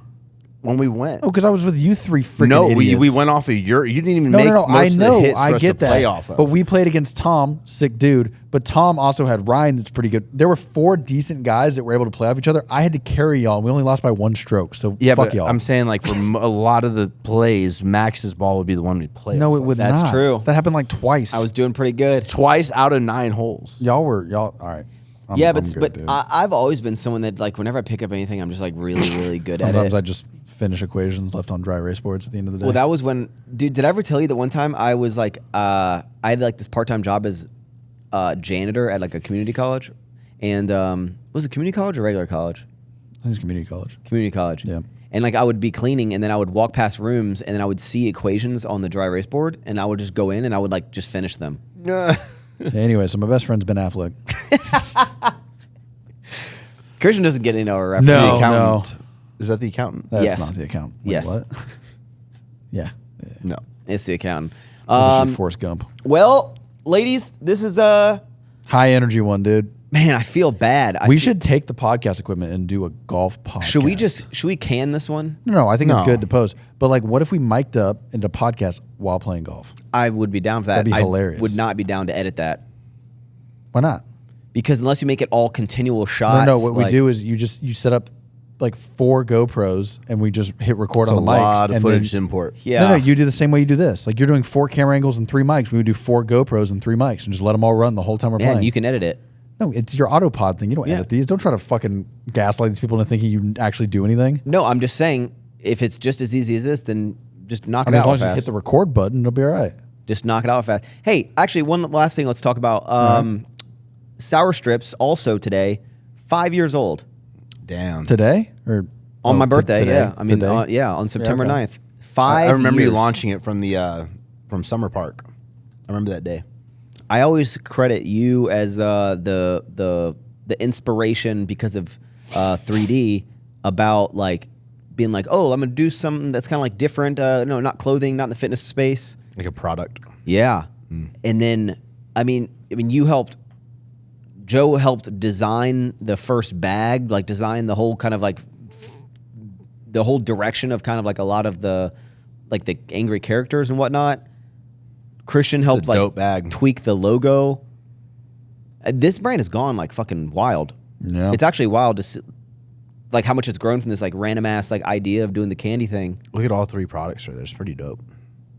Speaker 2: When we went.
Speaker 3: Oh, because I was with you 3 freaking
Speaker 2: No,
Speaker 3: idiots.
Speaker 2: we went off of your. You didn't even
Speaker 3: No,
Speaker 2: make
Speaker 3: no, no.
Speaker 2: most
Speaker 3: I
Speaker 2: of
Speaker 3: know.
Speaker 2: the hits
Speaker 3: I
Speaker 2: for us
Speaker 3: get
Speaker 2: to play
Speaker 3: that.
Speaker 2: off of.
Speaker 3: But we played against Tom, sick dude. But Tom also had Ryan, that's pretty good. There were 4 decent guys that were able to play off each other. I had to carry y'all. And we only lost by 1 stroke. So
Speaker 2: yeah,
Speaker 3: fuck
Speaker 2: but
Speaker 3: y'all.
Speaker 2: I'm saying like for a lot of the plays, Max's ball would be the one we'd play.
Speaker 3: No,
Speaker 2: off
Speaker 3: it
Speaker 2: of.
Speaker 3: would
Speaker 1: That's
Speaker 3: not.
Speaker 1: true.
Speaker 3: That happened like twice.
Speaker 1: I was doing pretty good.
Speaker 2: Twice out of 9 holes.
Speaker 3: Y'all. All right. I'm
Speaker 1: But
Speaker 3: good, dude.
Speaker 1: I've always been someone that like whenever I pick up anything, I'm just like really really good at
Speaker 3: Sometimes
Speaker 1: it.
Speaker 3: I just finish equations left on dry erase boards at the end of the day.
Speaker 1: Well, that was when, dude, did I ever tell you that one time I was like, I had like this part-time job as janitor at like a community college. And was it community college or regular college?
Speaker 3: I think it's community college.
Speaker 1: Community college.
Speaker 3: Yeah.
Speaker 1: And like I would be cleaning and then I would walk past rooms and then I would see equations on the dry erase board and I would just go in and I would like just finish them.
Speaker 3: Yeah, anyway, so my best friend's Ben Affleck.
Speaker 1: Christian doesn't get any of our reference.
Speaker 2: The
Speaker 3: No.
Speaker 2: accountant. Is that the accountant?
Speaker 3: That's
Speaker 1: Yes.
Speaker 3: not the account. Wait,
Speaker 1: Yes.
Speaker 3: What? Yeah.
Speaker 2: No.
Speaker 1: It's the accountant.
Speaker 3: This is Forrest Gump.
Speaker 1: Well, ladies, this is
Speaker 3: High energy one, dude.
Speaker 1: man, I feel bad.
Speaker 3: We should take the podcast equipment and do a golf podcast.
Speaker 1: Should we can this one?
Speaker 3: No, I think it's
Speaker 2: No.
Speaker 3: good to post. But like, what if we mic'd up into a podcast while playing golf?
Speaker 1: I would be down for that.
Speaker 3: That'd be
Speaker 1: I
Speaker 3: hilarious.
Speaker 1: would not be down to edit that.
Speaker 3: Why not?
Speaker 1: Because unless you make it all continual shots.
Speaker 3: No. What we
Speaker 1: like-
Speaker 3: do is you set up like 4 GoPros and we just hit record
Speaker 2: It's
Speaker 3: on
Speaker 2: a
Speaker 3: the mics.
Speaker 2: lot of
Speaker 3: and
Speaker 2: footage to
Speaker 3: then,
Speaker 2: import.
Speaker 1: Yeah.
Speaker 3: No, you do the same way you do this. Like you're doing 4 camera angles and 3 mics. We would do 4 GoPros and 3 mics and just let them all run the whole time we're
Speaker 1: Man,
Speaker 3: playing.
Speaker 1: you can edit it.
Speaker 3: No, it's your autopod thing. You don't
Speaker 1: Yeah.
Speaker 3: edit these. Don't try to fucking gaslight these people into thinking you actually do anything.
Speaker 1: No, I'm just saying, if it's just as easy as this, then just knock
Speaker 3: I
Speaker 1: it
Speaker 3: mean,
Speaker 1: out
Speaker 3: as long as you
Speaker 1: fast.
Speaker 3: hit the record button, it'll be all right.
Speaker 1: Just knock it out fast. Hey, actually, one last thing let's talk about. Sour Strips, also today, 5 years old.
Speaker 2: Damn.
Speaker 3: Today or
Speaker 1: On my birthday,
Speaker 3: today?
Speaker 1: yeah. I mean,
Speaker 3: Today?
Speaker 1: on September
Speaker 3: okay.
Speaker 1: 9th. 5
Speaker 2: I remember
Speaker 1: years.
Speaker 2: you launching it from the from Summer Park. I remember that day.
Speaker 1: I always credit you as the inspiration because of 3D about like being like, oh, I'm gonna do something that's kind of like different. No, not clothing, not in the fitness space.
Speaker 2: Like a product.
Speaker 1: Yeah, and then I mean, you helped Joe helped design the first bag, like design the whole kind of like the whole direction of kind of like a lot of the like the angry characters and whatnot. Christian helped
Speaker 2: a dope bag.
Speaker 1: tweak the logo. This brand has gone like fucking wild.
Speaker 3: Yeah.
Speaker 1: It's actually wild to see like how much it's grown from this like random ass like idea of doing the candy thing.
Speaker 2: Look at all 3 products right there. It's pretty dope.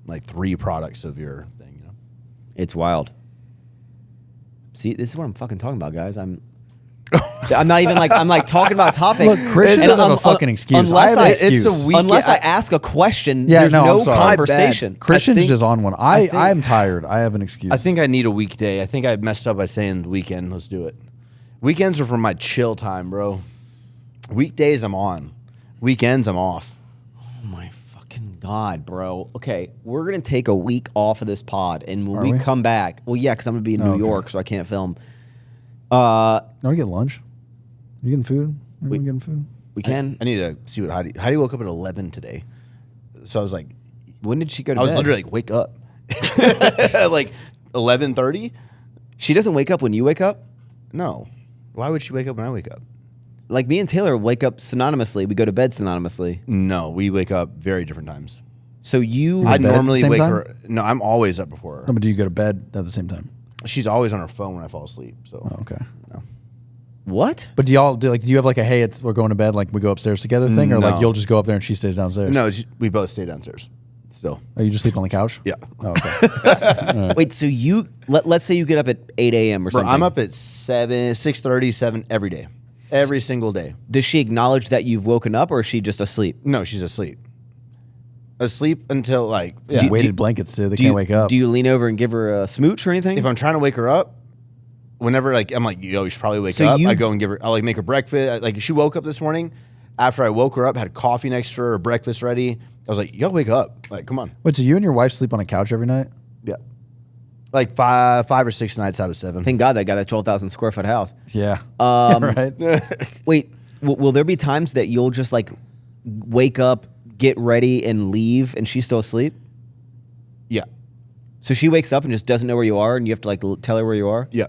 Speaker 2: Like 3 products of your thing, you know.
Speaker 1: It's wild. See, this is what I'm fucking talking about, guys. I'm not even like I'm like talking about topic.
Speaker 3: Look, Christian
Speaker 1: And
Speaker 3: doesn't have a fucking excuse. I have an excuse.
Speaker 2: It's a week.
Speaker 1: Unless I ask a question,
Speaker 3: Yeah,
Speaker 1: there's
Speaker 3: no,
Speaker 1: no
Speaker 3: I'm sorry.
Speaker 1: conversation.
Speaker 3: Christian's
Speaker 2: think-
Speaker 3: just on one. I'm tired. I have an excuse.
Speaker 2: I think I need a weekday. I think I messed up by saying the weekend. Let's do it. Weekends are for my chill time, bro. Weekdays I'm on. Weekends I'm off.
Speaker 1: Oh my fucking God, bro. Okay, we're going to take a week off of this pod, and when we come back, well, yeah, because I'm going to be in New York, so I can't film.
Speaker 3: No, we get lunch. You getting food? We getting food?
Speaker 1: We can.
Speaker 2: I need to see what Heidi woke up at 11 today. So I was like,
Speaker 1: When did she go to
Speaker 2: I
Speaker 1: bed?
Speaker 2: was literally like, wake up. Like 11:30?
Speaker 1: She doesn't wake up when you wake up?
Speaker 2: No. Why would she wake up when I wake up?
Speaker 1: Like me and Taylor wake up synonymously. We go to bed synonymously.
Speaker 2: No, we wake up very different times.
Speaker 1: So you...
Speaker 2: I
Speaker 3: bed at the
Speaker 2: normally
Speaker 3: same
Speaker 2: wake
Speaker 3: time?
Speaker 2: her. No, I'm always up before her.
Speaker 3: No, but do you go to bed at the same time?
Speaker 2: She's always on her phone when I fall asleep. So
Speaker 3: Oh, okay.
Speaker 2: no.
Speaker 1: What?
Speaker 3: But do you have like a hey, we're going to bed, like we go upstairs together thing, or like
Speaker 2: No.
Speaker 3: you'll just go up there and she stays downstairs?
Speaker 2: No, we both stay downstairs. Still.
Speaker 3: Oh, you just sleep on the couch?
Speaker 2: Yeah.
Speaker 3: Oh, okay.
Speaker 1: Wait, so you... Let's say you get up at 8 a.m. or
Speaker 2: Bro,
Speaker 1: something.
Speaker 2: I'm up at 6:30, 7 every day. Every single day.
Speaker 1: Does she acknowledge that you've woken up, or is she just asleep?
Speaker 2: No, she's asleep. Asleep until like
Speaker 3: Yeah,
Speaker 2: yeah.
Speaker 3: weighted blankets too. They can't wake up.
Speaker 1: Do you lean over and give her a smooch or anything?
Speaker 2: If I'm trying to wake her up, whenever like I'm like, yo, you should probably wake
Speaker 1: So
Speaker 2: up.
Speaker 1: you-
Speaker 2: I go and give her. I like make her breakfast. Like she woke up this morning. After I woke her up, had coffee next to her, breakfast ready. I was like, yo, wake up. Like, come on.
Speaker 3: Wait, so you and your wife sleep on a couch every night?
Speaker 2: Yeah. Like five or six nights out of 7.
Speaker 1: Thank God they got a 12,000 square foot house.
Speaker 3: Yeah. Right.
Speaker 1: Wait, will there be times that you'll just like wake up, get ready, and leave, and she's still asleep?
Speaker 2: Yeah.
Speaker 1: So she wakes up and just doesn't know where you are, and you have to like tell her where you are?
Speaker 2: Yeah.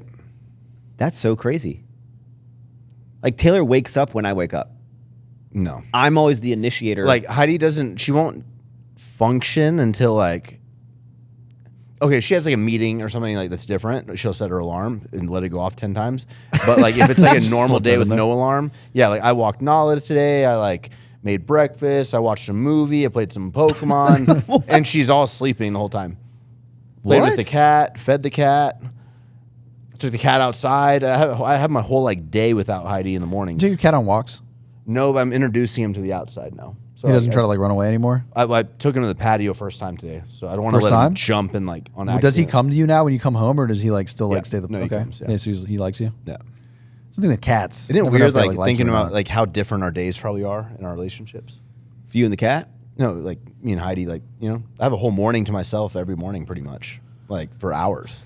Speaker 1: That's so crazy. Like Taylor wakes up when I wake up.
Speaker 2: No.
Speaker 1: I'm always the initiator.
Speaker 2: Like Heidi she won't function until like, okay, she has like a meeting or something like that's different. She'll set her alarm and let it go off 10 times. But like if it's like a normal
Speaker 3: Slip
Speaker 2: day
Speaker 3: that
Speaker 2: with
Speaker 3: in there.
Speaker 2: no alarm, yeah, like I walked Nala today. I like made breakfast. I watched a movie. I played some Pokemon. And she's all sleeping the whole time. Played with
Speaker 1: What?
Speaker 2: the cat, fed the cat, took the cat outside. I have my whole like day without Heidi in the mornings.
Speaker 3: Take your cat on walks.
Speaker 2: No, but I'm introducing him to the outside now. So
Speaker 3: He doesn't
Speaker 2: like,
Speaker 3: try to like run away anymore.
Speaker 2: I took him to the patio first time today, so I don't want to
Speaker 3: First
Speaker 2: let him
Speaker 3: time?
Speaker 2: jump and like on
Speaker 3: Well,
Speaker 2: accident.
Speaker 3: does he come to you now when you come home, or does he like still like
Speaker 2: Yeah.
Speaker 3: stay the?
Speaker 2: No, he
Speaker 3: okay,
Speaker 2: comes, yeah.
Speaker 3: So he likes you.
Speaker 2: Yeah.
Speaker 3: Something with cats.
Speaker 2: Isn't it
Speaker 3: Never know
Speaker 2: weird,
Speaker 3: if they,
Speaker 2: like
Speaker 3: like
Speaker 2: thinking
Speaker 3: you or
Speaker 2: about
Speaker 3: not.
Speaker 2: like how different our days probably are in our relationships?
Speaker 1: for you and the cat?
Speaker 2: No, like me and Heidi, like I have a whole morning to myself every morning, pretty much, like for hours.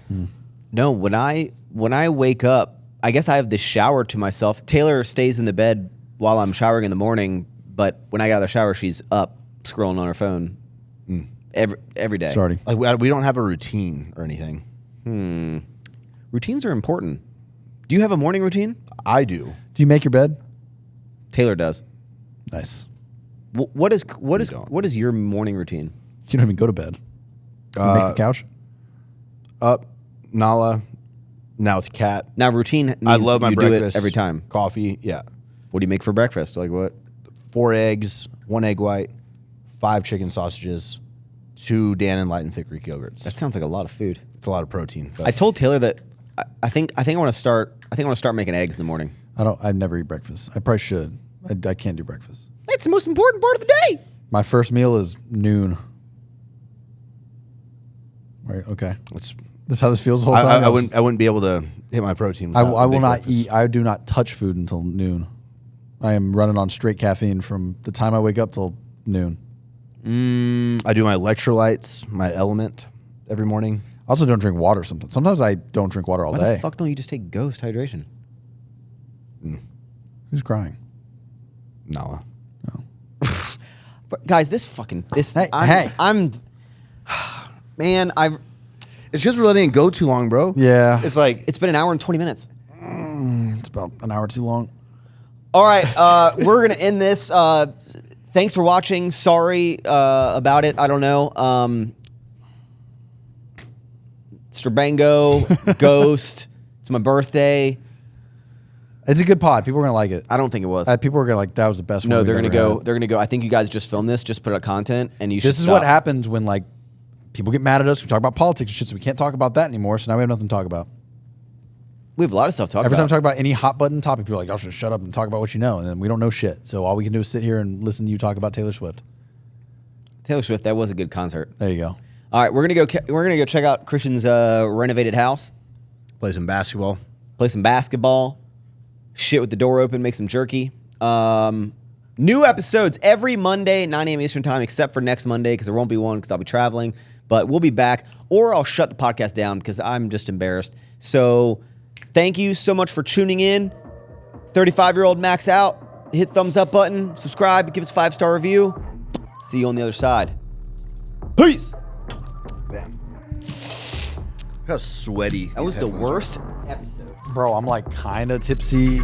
Speaker 1: No, when I wake up, I guess I have the shower to myself. Taylor stays in the bed while I'm showering in the morning, but when I get out of the shower, she's up scrolling on her phone every day.
Speaker 3: Sorry.
Speaker 2: Like we don't have a routine or anything.
Speaker 1: Routines are important. Do you have a morning routine?
Speaker 2: I do.
Speaker 3: Do you make your bed?
Speaker 1: Taylor does.
Speaker 3: Nice.
Speaker 1: What is
Speaker 2: don't.
Speaker 1: your morning routine?
Speaker 3: You don't even go to bed. You make the couch.
Speaker 2: Up, Nala, now with the cat.
Speaker 1: Now routine means
Speaker 2: I love my
Speaker 1: you
Speaker 2: breakfast
Speaker 1: do it every time.
Speaker 2: Coffee, yeah.
Speaker 1: What do you make for breakfast? Like what?
Speaker 2: 4 eggs, 1 egg white, 5 chicken sausages, 2 Dannon Light and Thick Greek yogurts.
Speaker 1: That sounds like a lot of food.
Speaker 2: It's a lot of protein. But
Speaker 1: I told Taylor that I think I want to start making eggs in the morning.
Speaker 3: I never eat breakfast. I probably should. I can't do breakfast.
Speaker 1: That's the most important part of the day.
Speaker 3: My first meal is noon. Right. Okay.
Speaker 2: it's,
Speaker 3: That's how this feels the whole time.
Speaker 2: I wouldn't be able to hit my protein.
Speaker 3: I
Speaker 2: without a
Speaker 3: will
Speaker 2: big
Speaker 3: not
Speaker 2: breakfast.
Speaker 3: eat. I do not touch food until noon. I am running on straight caffeine from the time I wake up till noon.
Speaker 2: I do my electrolytes, my element every morning.
Speaker 3: I also don't drink water sometimes. Sometimes I don't drink water all
Speaker 1: Why
Speaker 3: day.
Speaker 1: the fuck don't you just take Ghost hydration?
Speaker 3: Who's crying?
Speaker 2: Nala.
Speaker 1: But guys, this.
Speaker 3: Hey,
Speaker 1: I'm man.
Speaker 2: It's just we're letting it go too long, bro.
Speaker 3: Yeah.
Speaker 2: It's like
Speaker 1: It's been an hour and 20 minutes.
Speaker 3: about an hour too long.
Speaker 1: All right, we're gonna end this. Thanks for watching. Sorry about it. I don't know. Strabango, Ghost. It's my birthday.
Speaker 3: It's a good pod. People are gonna like it.
Speaker 1: I don't think it was.
Speaker 3: People are gonna like that was the best.
Speaker 1: No,
Speaker 3: one
Speaker 1: they're
Speaker 3: we've
Speaker 1: gonna
Speaker 3: ever
Speaker 1: go.
Speaker 3: had.
Speaker 1: They're gonna go. I think you guys just filmed this. Just put out content, and you should.
Speaker 3: This is what happens when like people get mad at us. We talk about politics and shit, so we can't talk about that anymore. So now we have nothing to talk about.
Speaker 1: We have a lot of stuff to talk
Speaker 3: Every time we
Speaker 1: about.
Speaker 3: talk about any hot button topic, people are like, y'all should shut up and talk about what you know. And then we don't know shit. So all we can do is sit here and listen to you talk about Taylor Swift.
Speaker 1: Taylor Swift. That was a good concert.
Speaker 3: There you go.
Speaker 1: All right, we're gonna go. We're gonna go check out Christian's renovated house.
Speaker 2: Play some basketball.
Speaker 1: Play some basketball. Shit with the door open. Make some jerky. New episodes every Monday, 9 a.m. Eastern time, except for next Monday because there won't be one because I'll be traveling. But we'll be back, or I'll shut the podcast down because I'm just embarrassed. So thank you so much for tuning in. 35-year-old Maxx out. Hit thumbs up button. Subscribe. Give us a 5-star review. See you on the other side. Peace.
Speaker 2: Bam. How sweaty.
Speaker 1: That was the worst episode.
Speaker 3: Bro, I'm like kind of tipsy.